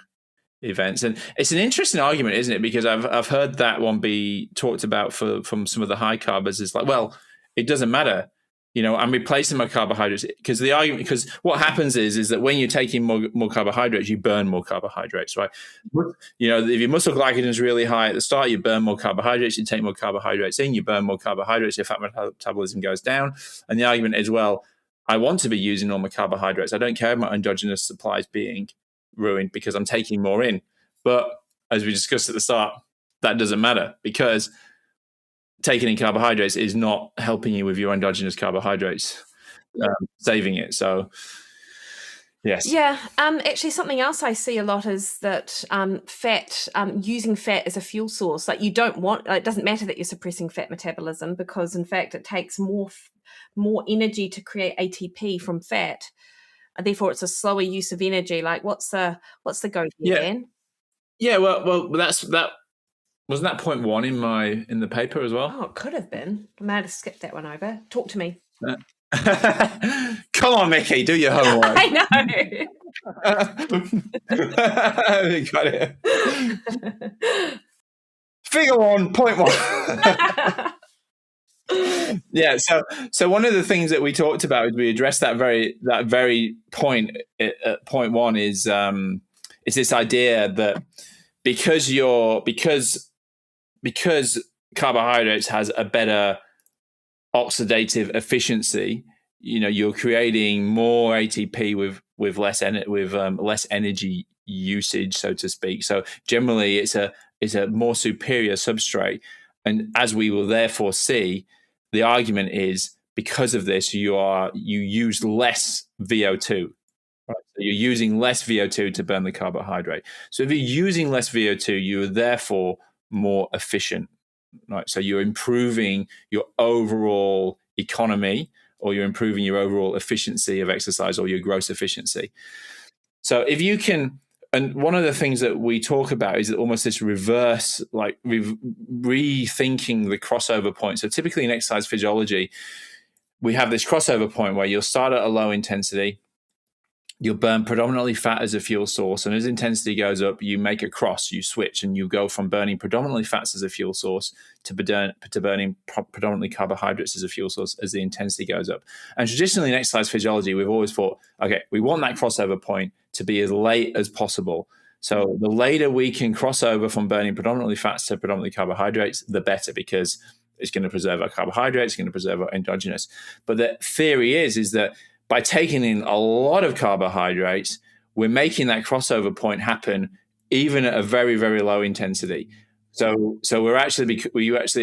events. And it's an interesting argument, isn't it? Because I've heard that one be talked about from some of the high carbers. Is like, well, it doesn't matter. I'm replacing my carbohydrates because what happens is that when you're taking more carbohydrates, you burn more carbohydrates, right? If your muscle glycogen is really high at the start, you burn more carbohydrates, you take more carbohydrates in, you burn more carbohydrates, your fat metabolism goes down. And the argument is, well, I want to be using all my carbohydrates. I don't care about endogenous supplies being ruined because I'm taking more in. But as we discussed at the start, that doesn't matter because taking in carbohydrates is not helping you with your endogenous carbohydrates, saving it. So, yes. Yeah. Actually, something else I see a lot is that fat, using fat as a fuel source. Like it doesn't matter that you're suppressing fat metabolism because, in fact, it takes more energy to create ATP from fat. Therefore, it's a slower use of energy. Like, what's the go here, Dan? Yeah. Well, that. Wasn't that point 1 in the paper as well? Oh, it could have been. I might have skipped that one over. Talk to me. Come on, Mikki, do your homework. I know. Got it. Figure 1, point 1. Yeah. So one of the things that we talked about is we addressed that very point at point 1 is this idea that because carbohydrates has a better oxidative efficiency, you're creating more ATP with less energy usage, so to speak. So generally, it's a more superior substrate, and as we will therefore see, the argument is because of this, you use less VO2. Right. So you're using less VO2 to burn the carbohydrate. So if you're using less VO2, you're therefore more efficient, right? So you're improving your overall economy, or you're improving your overall efficiency of exercise, or your gross efficiency. So if you can, and one of the things that we talk about is almost this reverse, like rethinking the crossover point. So typically in exercise physiology, we have this crossover point where you'll start at a low intensity, you'll burn predominantly fat as a fuel source. And as intensity goes up, you make a cross, you switch, and you go from burning predominantly fats as a fuel source to burning predominantly carbohydrates as a fuel source as the intensity goes up. And traditionally in exercise physiology, we've always thought, okay, we want that crossover point to be as late as possible. So the later we can cross over from burning predominantly fats to predominantly carbohydrates, the better, because it's going to preserve our carbohydrates, it's going to preserve our endogenous. But the theory is that by taking in a lot of carbohydrates, we're making that crossover point happen even at a very, very low intensity. So we're actually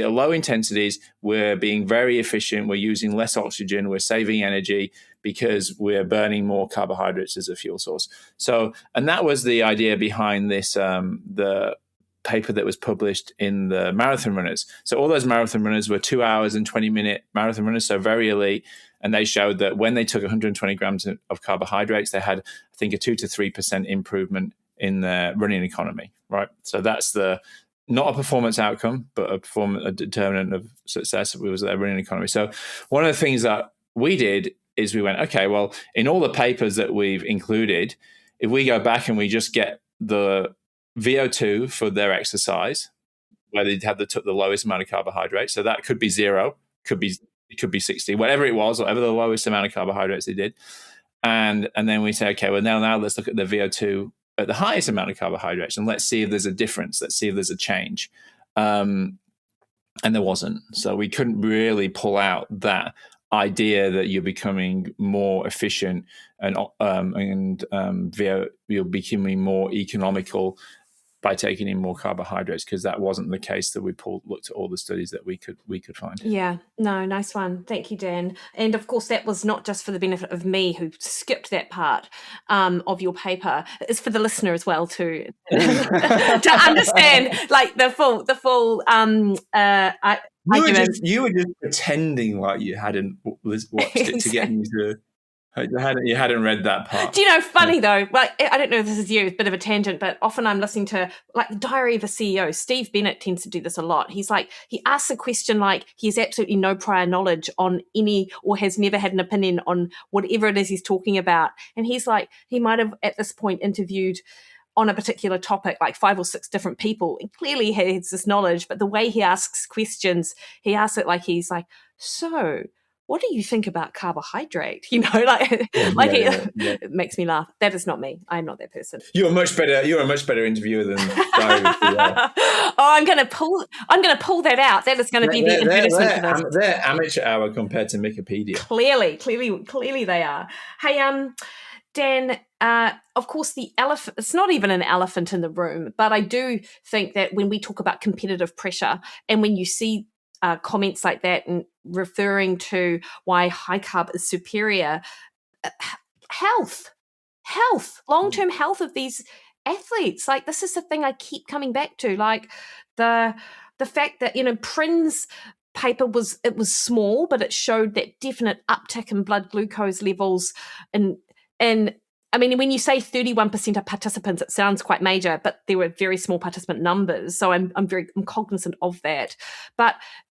at low intensities, we're being very efficient, we're using less oxygen, we're saving energy because we're burning more carbohydrates as a fuel source. So, and that was the idea behind this, the paper that was published in the marathon runners. So all those marathon runners were 2 hours and 20-minute marathon runners, so very elite. And they showed that when they took 120 grams of carbohydrates, they had, I think, a 2 to 3% improvement in their running economy, right? So that's not a performance outcome, but a determinant of success was their running economy. So one of the things that we did is we went, okay, well, in all the papers that we've included, if we go back and we just get the VO2 for their exercise, where they took the lowest amount of carbohydrates, so that could be 0, it could be 60, whatever it was, whatever the lowest amount of carbohydrates they did. And then we say, okay, well, now let's look at the VO2 at the highest amount of carbohydrates and let's see if there's a difference. Let's see if there's a change. And there wasn't. So we couldn't really pull out that idea that you're becoming more efficient and you're becoming more economical by taking in more carbohydrates, because that wasn't the case that we looked at all the studies that we could find. Yeah, no, nice one. Thank you, Dan. And of course, that was not just for the benefit of me who skipped that part of your paper. It's for the listener as well to understand like the full you were just pretending like you hadn't watched it to get me to. You hadn't read that part. Do you know, funny though, like, I don't know if this is you, it's a bit of a tangent, but often I'm listening to like the Diary of a CEO. Steve Bennett tends to do this a lot. He's like, he asks a question like he has absolutely no prior knowledge on any, or has never had an opinion on whatever it is he's talking about. And he's like, he might have at this point interviewed on a particular topic, like 5 or 6 different people. And clearly he has this knowledge, but the way he asks questions, he asks it like he's like, so what do you think about carbohydrate? You know, like, it makes me laugh. That is not me. I'm not that person. You're a much better interviewer than Diary. Oh, I'm going to pull that out. That is going to be the advertisement for this. They're amateur hour compared to Wikipedia. Clearly they are. Hey, Dan, of course, the elephant, it's not even an elephant in the room, but I do think that when we talk about competitive pressure and when you see comments like that and referring to why high carb is superior, health, long-term health of these athletes. Like, this is the thing I keep coming back to, like the fact that, you know, Prin's paper was small, but it showed that definite uptick in blood glucose levels. And I mean, when you say 31% of participants, it sounds quite major, but there were very small participant numbers. So I'm cognizant of that. But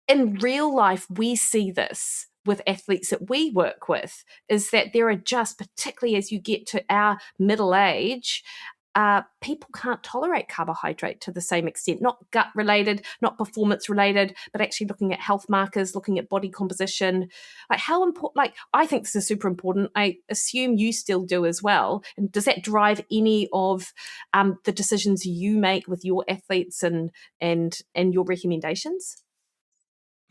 in real life, we see this with athletes that we work with, is that there are just, particularly as you get to our middle age, people can't tolerate carbohydrate to the same extent, not gut related, not performance related, but actually looking at health markers, looking at body composition. Like, how important, like, I think this is super important. I assume you still do as well. And does that drive any of the decisions you make with your athletes and your recommendations?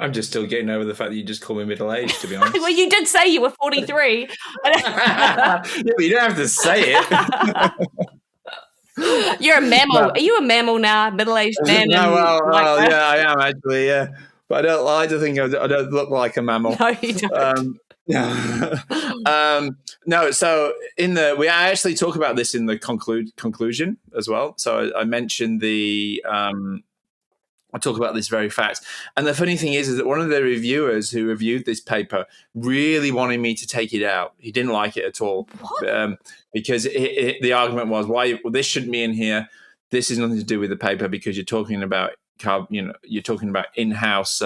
I'm just still getting over the fact that you just call me middle-aged, to be honest. Well, you did say you were 43. Yeah, but you don't have to say it. You're a mammal. No. Are you a mammal now, middle-aged man? No, well, yeah, I am actually, yeah. But I don't like to think I don't look like a mammal. No, you don't. No, so we actually talk about this in the conclusion as well. So I mentioned I talk about this very fact. And the funny thing is that one of the reviewers who reviewed this paper really wanted me to take it out. He didn't like it at all. Because the argument was, this shouldn't be in here. This has nothing to do with the paper because you're talking about you're talking about in-house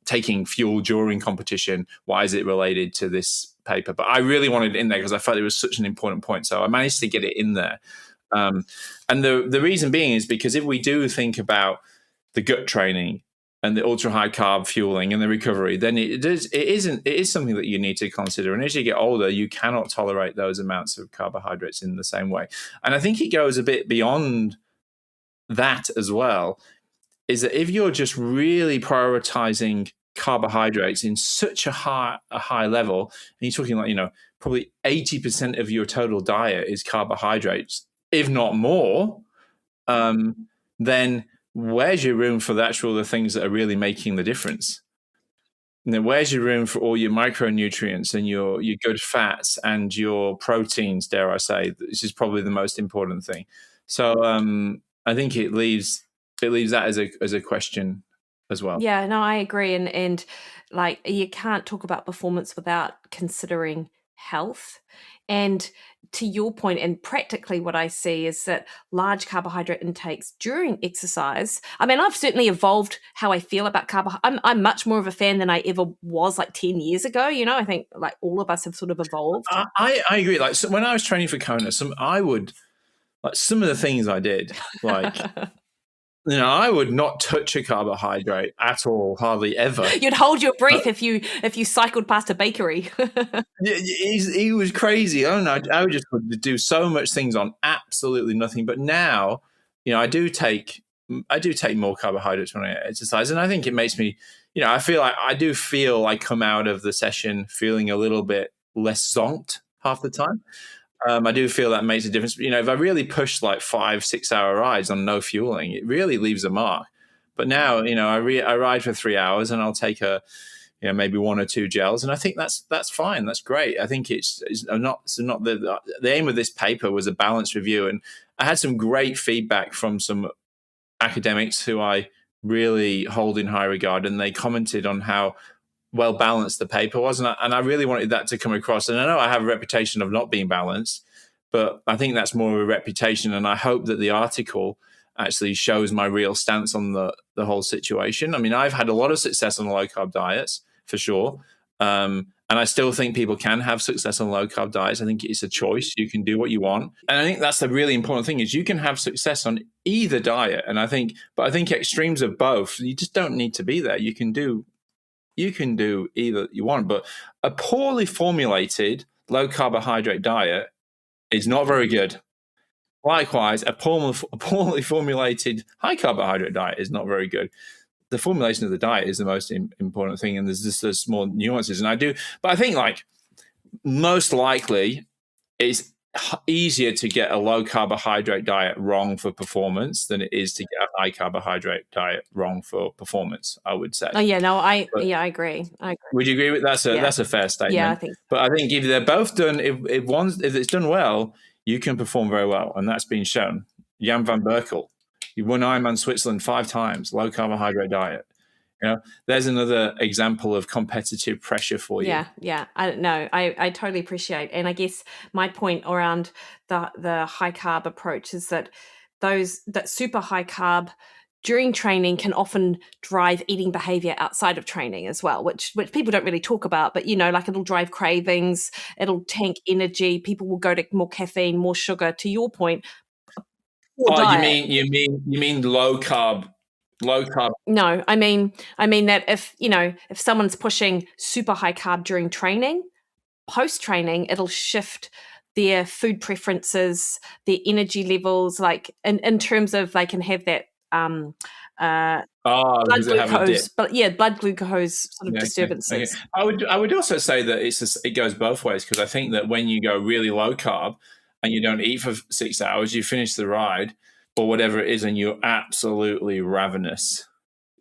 taking fuel during competition. Why is it related to this paper? But I really wanted it in there because I felt it was such an important point. So I managed to get it in there. And the reason being is because if we do think about the gut training and the ultra high carb fueling and the recovery, then it is something that you need to consider. And as you get older, you cannot tolerate those amounts of carbohydrates in the same way. And I think it goes a bit beyond that as well, is that if you're just really prioritizing carbohydrates in such a high level, and you're talking like, probably 80% of your total diet is carbohydrates, if not more, then where's your room for the things that are really making the difference? And then where's your room for all your micronutrients and your good fats and your proteins, dare I say? This is probably the most important thing. So I think it leaves that as a question as well. Yeah, no, I agree. And like, you can't talk about performance without considering health. And to your point, and practically what I see is that large carbohydrate intakes during exercise. I mean, I've certainly evolved how I feel about carbohydrate. I'm much more of a fan than I ever was like 10 years ago. I think like all of us have sort of evolved. I agree. Like, so when I was training for Kona, some of the things I did, like, I would not touch a carbohydrate at all, hardly ever. You'd hold your breath if you cycled past a bakery. He was crazy. I don't know. I would just do so much things on absolutely nothing. But now, I do take more carbohydrates when I exercise, and I think it makes me, I feel like I come out of the session feeling a little bit less zonked half the time. I do feel that makes a difference. If I really push like 5-6 hour rides on no fueling, it really leaves a mark. But now, I ride for 3 hours and I'll take maybe 1 or 2 gels, and I think that's fine. That's great. I think it's not the aim of this paper was a balanced review, and I had some great feedback from some academics who I really hold in high regard, and they commented on how well balanced the paper was, and I really wanted that to come across. And I know I have a reputation of not being balanced, but I think that's more of a reputation, and I hope that the article actually shows my real stance on the whole situation. I mean, I've had a lot of success on low carb diets for sure, and I still think people can have success on low carb diets. I think it's a choice. You can do what you want, and I think that's the really important thing is you can have success on either diet. And I think extremes of both. You just don't need to be there. You can do either you want, but a poorly formulated low carbohydrate diet is not very good. Likewise, a poorly formulated high carbohydrate diet is not very good. The formulation of the diet is the most important thing, and there's just those small nuances. And I think like most likely it's easier to get a low carbohydrate diet wrong for performance than it is to get a high carbohydrate diet wrong for performance, I would say. Oh yeah, no, I agree. Would you agree with that's a fair statement? Yeah, I think so. But I think if they're both done, if it's done well, you can perform very well, and that's been shown. Jan van Berkel, he won Ironman Switzerland 5 times, low carbohydrate diet. There's another example of competitive pressure for you. Yeah. I don't know. I totally appreciate, and I guess my point around the high carb approach is that that super high carb during training can often drive eating behavior outside of training as well, which people don't really talk about, but like it'll drive cravings, it'll tank energy, people will go to more caffeine, more sugar. To your point, diet. you mean low carb? No, I mean that if someone's pushing super high carb during training, post training, it'll shift their food preferences, their energy levels, like in terms of they can have that blood glucose, blood glucose sort of disturbances. Okay. I would also say that it goes both ways, because I think that when you go really low carb and you don't eat for 6 hours, you finish the ride or whatever it is, and you're absolutely ravenous,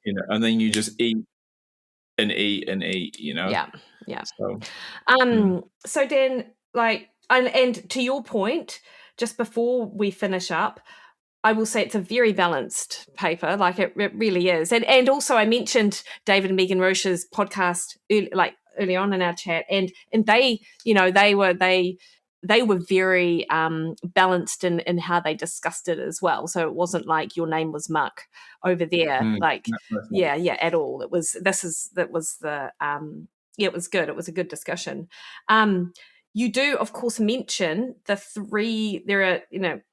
and then you just eat and eat and eat, Yeah. So Dan, like, and to your point, just before we finish up, I will say it's a very balanced paper, like it really is. And also I mentioned David and Megan Roche's podcast early on in our chat, and they, they were very balanced in how they discussed it as well. So it wasn't like your name was muck over there, at all. It was it was good. It was a good discussion. You do, of course, mention there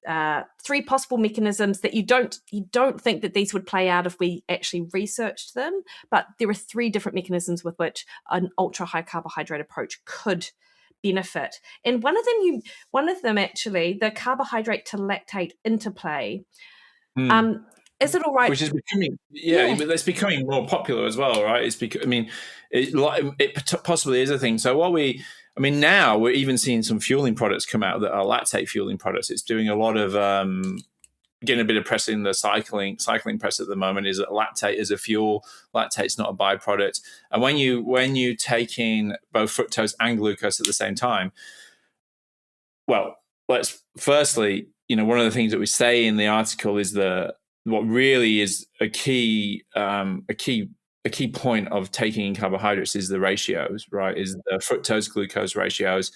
are 3 possible mechanisms that you don't think that these would play out if we actually researched them, but there are 3 different mechanisms with which an ultra high carbohydrate approach could benefit. And one of them actually, the carbohydrate to lactate interplay. Is it all right? Which is becoming, it's becoming more popular as well, right? It's because, it possibly is a thing. So now we're even seeing some fueling products come out that are lactate fueling products. It's doing a lot of getting a bit of press in the cycling press at the moment. Is that lactate is a fuel? Lactate's not a byproduct. And when you take in both fructose and glucose at the same time, well, let's firstly, one of the things that we say in the article is what really is a key point of taking in carbohydrates is the ratios, right? Is the fructose glucose ratios.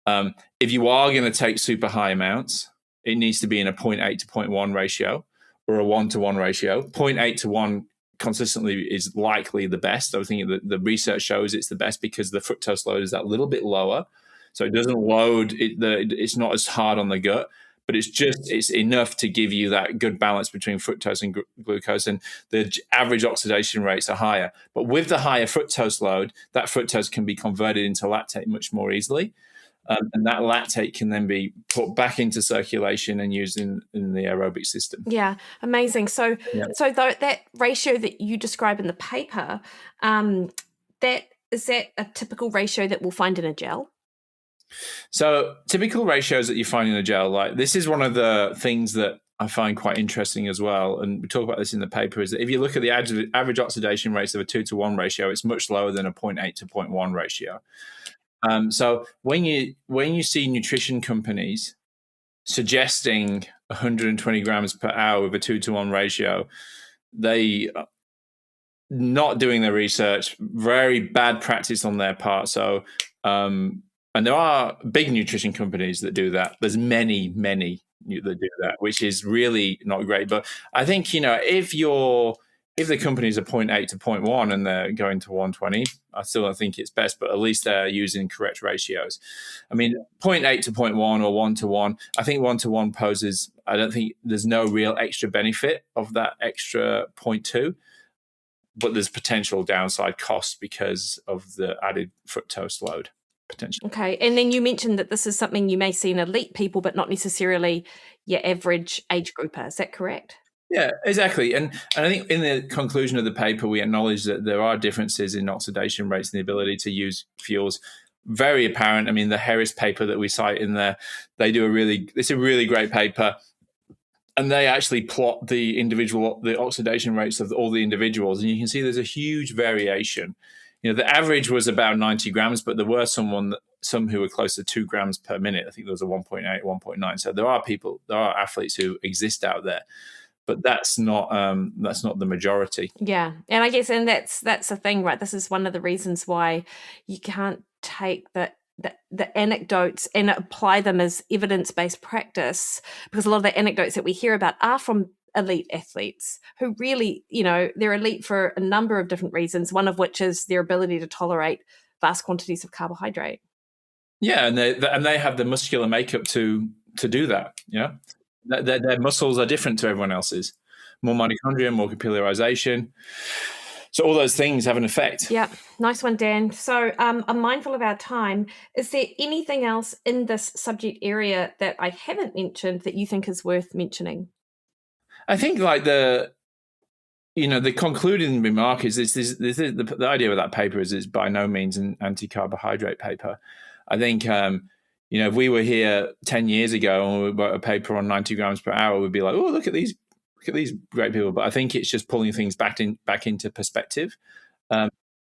If you are going to take super high amounts, it needs to be in a 0.8 to 0.1 ratio or a 1-to-1 ratio. 0.8 to 1 consistently is likely the best. I think the research shows it's the best because the fructose load is that little bit lower. So it doesn't load, it's not as hard on the gut, but it's enough to give you that good balance between fructose and glucose, and the average oxidation rates are higher. But with the higher fructose load, that fructose can be converted into lactate much more easily. And that lactate can then be put back into circulation and used in the aerobic system. Yeah, amazing. So that ratio that you describe in the paper, is that a typical ratio that we'll find in a gel? So typical ratios that you find in a gel, like this is one of the things that I find quite interesting as well, and we talk about this in the paper, is that if you look at the average oxidation rates of a 2-to-1 ratio, it's much lower than a 0.8 to 0.1 ratio. So when you see nutrition companies suggesting 120 grams per hour with a 2-to-1 ratio, they not doing their research, very bad practice on their part. So, and there are big nutrition companies that do that. There's many that do that, which is really not great. But I think, if the companies are 0.8 to 0.1 and they're going to 120, I still don't think it's best, but at least they're using correct ratios. I mean, 0.8 to 0.1 or 1 to 1, I think 1 to 1 poses, I don't think there's no real extra benefit of that extra 0.2, but there's potential downside costs because of the added fructose load. Potential. Okay. And then you mentioned that this is something you may see in elite people, but not necessarily your average age grouper. Is that correct? Yeah, exactly. And I think in the conclusion of the paper, we acknowledge that there are differences in oxidation rates and the ability to use fuels. Very apparent. I mean, the Harris paper that we cite in there, it's a really great paper. And they actually plot the oxidation rates of all the individuals. And you can see there's a huge variation. The average was about 90 grams, but there were some who were close to 2 grams per minute. I think there was a 1.8, 1.9. So there are athletes who exist out there, but that's not the majority. Yeah, and I guess that's the thing, right? This is one of the reasons why you can't take the anecdotes and apply them as evidence-based practice, because a lot of the anecdotes that we hear about are from elite athletes who really, they're elite for a number of different reasons, one of which is their ability to tolerate vast quantities of carbohydrate. Yeah, and they have the muscular makeup to do that. Yeah, their muscles are different to everyone else's. More mitochondria, more capillarization. So all those things have an effect. Yeah, nice one, Dan. So I'm mindful of our time. Is there anything else in this subject area that I haven't mentioned that you think is worth mentioning? I think the concluding remark is the idea of that paper is by no means an anti-carbohydrate paper. I think, if we were here 10 years ago and we wrote a paper on 90 grams per hour, we'd be like, oh, look at these great people. But I think it's just pulling things back into perspective.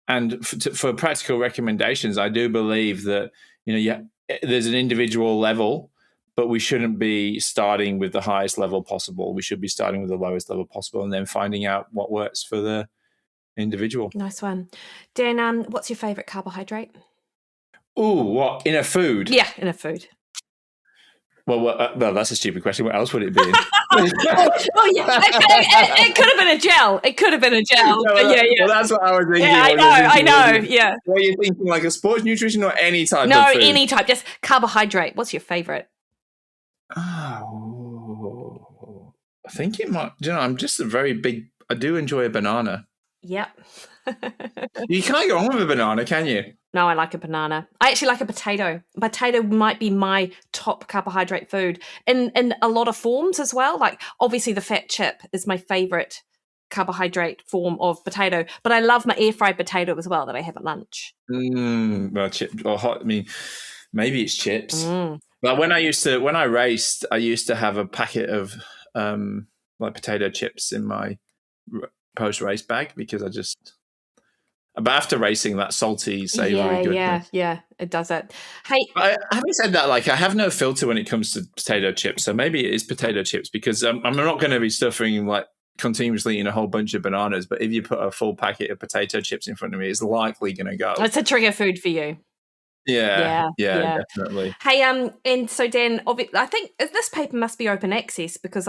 And for practical recommendations, I do believe that, there's an individual level, but we shouldn't be starting with the highest level possible. We should be starting with the lowest level possible and then finding out what works for the individual. Nice one. Dan, what's your favorite carbohydrate? Ooh, what? In a food? Yeah, in a food. Well, that's a stupid question. What else would it be? Oh, yeah. It could have been a gel. It could have been a gel. No, yeah. Well, that's what I was thinking. Yeah, I know. Yeah. What are you thinking? Like a sports nutrition or any type of food? No, any type. Just carbohydrate. What's your favorite? Oh, I think it might. I'm just I do enjoy a banana. Yep. You can't go wrong with a banana, can you? No, I like a banana. I actually like a potato. Potato might be my top carbohydrate food in a lot of forms as well. Like obviously the fat chip is my favorite carbohydrate form of potato, but I love my air fried potato as well that I have at lunch. Well, chip or hot. I mean, maybe it's chips. But when I raced, I used to have a packet of potato chips in my post race bag because but after racing, that salty, savoury goodness. Yeah, it does it. Hey, having said that, I have no filter when it comes to potato chips, so maybe it is potato chips because I'm not going to be stuffing continuously eating a whole bunch of bananas. But if you put a full packet of potato chips in front of me, it's likely going to go. It's a trigger food for you. Yeah, definitely. Hey, and so Dan, I think this paper must be open access because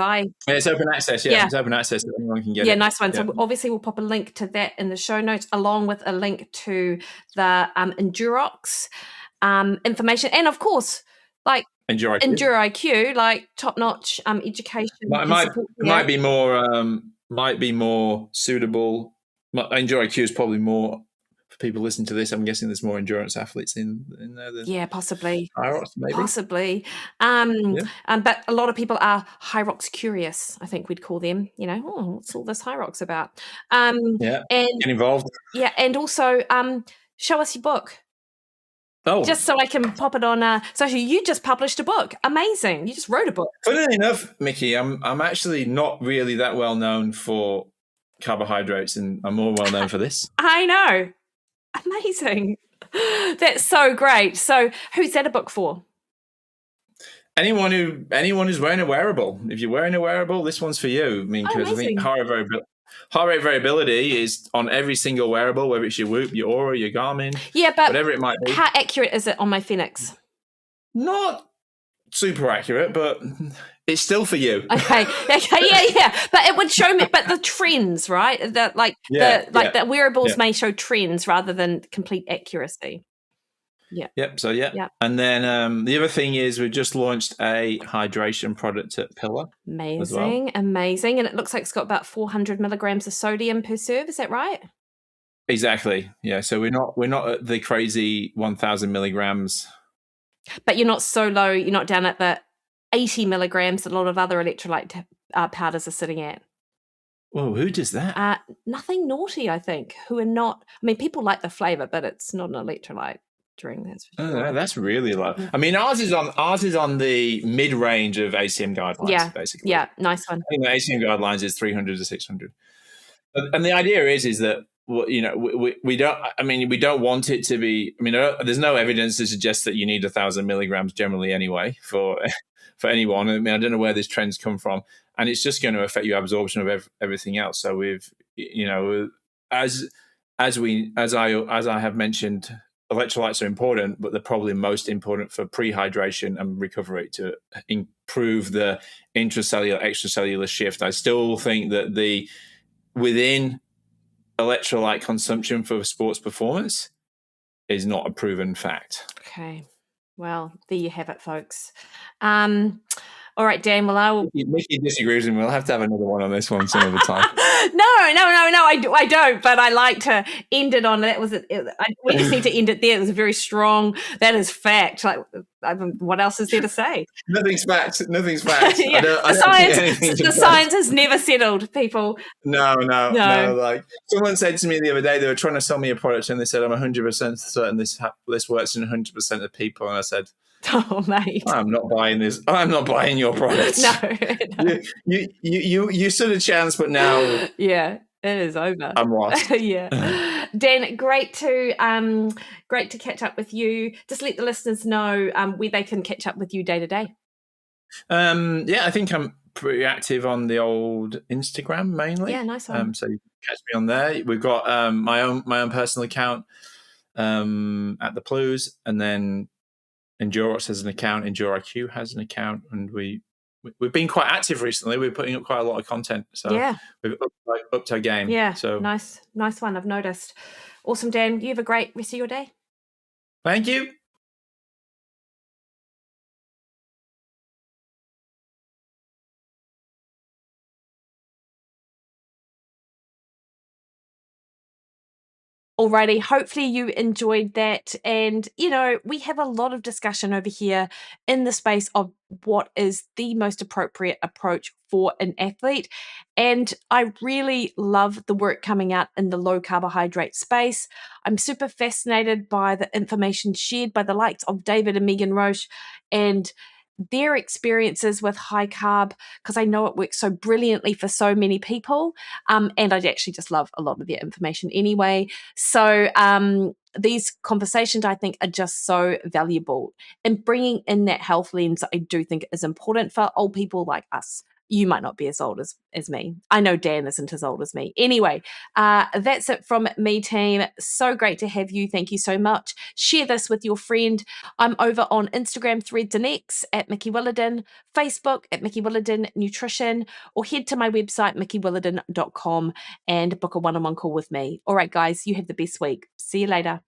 it's open access. Yeah, it's open access. So anyone can get it. Yeah, nice one. So obviously we'll pop a link to that in the show notes, along with a link to the Endurox information, and of course, EnduroIQ, top-notch education. Might be more suitable. EnduroIQ is probably more. People listen to this, I'm guessing there's more endurance athletes in there than possibly HYROX, maybe. Possibly. But a lot of people are HYROX curious, I think we'd call them, what's all this HYROX about? And get involved. Yeah, and also show us your book. Oh. Just so I can pop it on. So you just published a book. Amazing. You just wrote a book. Funnily enough, Mikki, I'm actually not really that well known for carbohydrates, and I'm more well known for this. I know. Amazing. That's so great. So who's that a book for? Anyone who's wearing a wearable. If you're wearing a wearable, this one's for you. I mean, because I think Heart rate variability is on every single wearable, whether it's your Whoop, your Aura, your Garmin, Yeah, but whatever it might be. how accurate is it on my Phoenix? Not super accurate, but it's still for you. Okay, yeah. But it would show me, but the trends, right? The wearables may show trends rather than complete accuracy. Yeah. Yep. So and then the other thing is we just launched a hydration product at Pillar. Amazing, amazing, and it looks like it's got about 400 milligrams of sodium per serve. Is that right? Exactly. Yeah. So we're not at the crazy 1,000 milligrams. But you're not so low. You're not down at the 80 milligrams that a lot of other electrolyte powders are sitting at. Whoa, who does that? Nothing naughty, I think. Who are not. I mean, people like the flavor, but it's not an electrolyte drink. That's for sure. That's really low. I mean, ours is on the mid range of ACM guidelines. Basically. Yeah, nice one. I think the ACM guidelines is 300 to 600, and the idea is that we don't. I mean, we don't want it to be. I mean, there's no evidence to suggest that you need 1,000 milligrams generally anyway for anyone. I mean, I don't know where this trend's come from, and it's just going to affect your absorption of everything else. So we've, as I have mentioned, electrolytes are important, but they're probably most important for prehydration and recovery to improve the intracellular extracellular shift. I still think that within electrolyte consumption for sports performance is not a proven fact. Okay. Well, there you have it, folks. All right, Dan. Well, Mikki disagrees with me. We'll have to have another one on this one some other time. No. I don't. But I like to end it on that. We just need to end it there. It was a very strong. That is fact. Like, what else is there to say? Nothing's fact. Yeah. The science has never settled, people. No. Like someone said to me the other day, they were trying to sell me a product, and they said, "I'm 100% certain this works in 100% of people." And I said, "Oh, mate, I'm not buying this. I'm not buying your product." No. You stood a chance, but now, yeah, it is over. I'm lost. Yeah, Dan, great to catch up with you. Just let the listeners know where they can catch up with you day to day. I think I'm pretty active on the old Instagram mainly. Yeah, nice one. So you can catch me on there. We've got my own personal account at the Plews, and then Endurox has an account, EnduroIQ has an account, and we've been quite active recently. We're putting up quite a lot of content, so we've upped our game. Yeah, so nice one. I've noticed. Awesome, Dan. You have a great rest of your day. Thank you. Alrighty, hopefully you enjoyed that. And, we have a lot of discussion over here in the space of what is the most appropriate approach for an athlete. And I really love the work coming out in the low carbohydrate space. I'm super fascinated by the information shared by the likes of David and Megan Roche and their experiences with high carb, because I know it works so brilliantly for so many people. And I actually just love a lot of their information anyway. So these conversations, I think, are just so valuable. And bringing in that health lens, I do think is important for old people like us. You might not be as old as me. I know Dan isn't as old as me. Anyway, that's it from me, team. So great to have you. Thank you so much. Share this with your friend. I'm over on Instagram, Threads and X at Mikki Williden, Facebook at Mikki Williden Nutrition, or head to my website, mikkywilliden.com, and book a one-on-one call with me. All right, guys, you have the best week. See you later.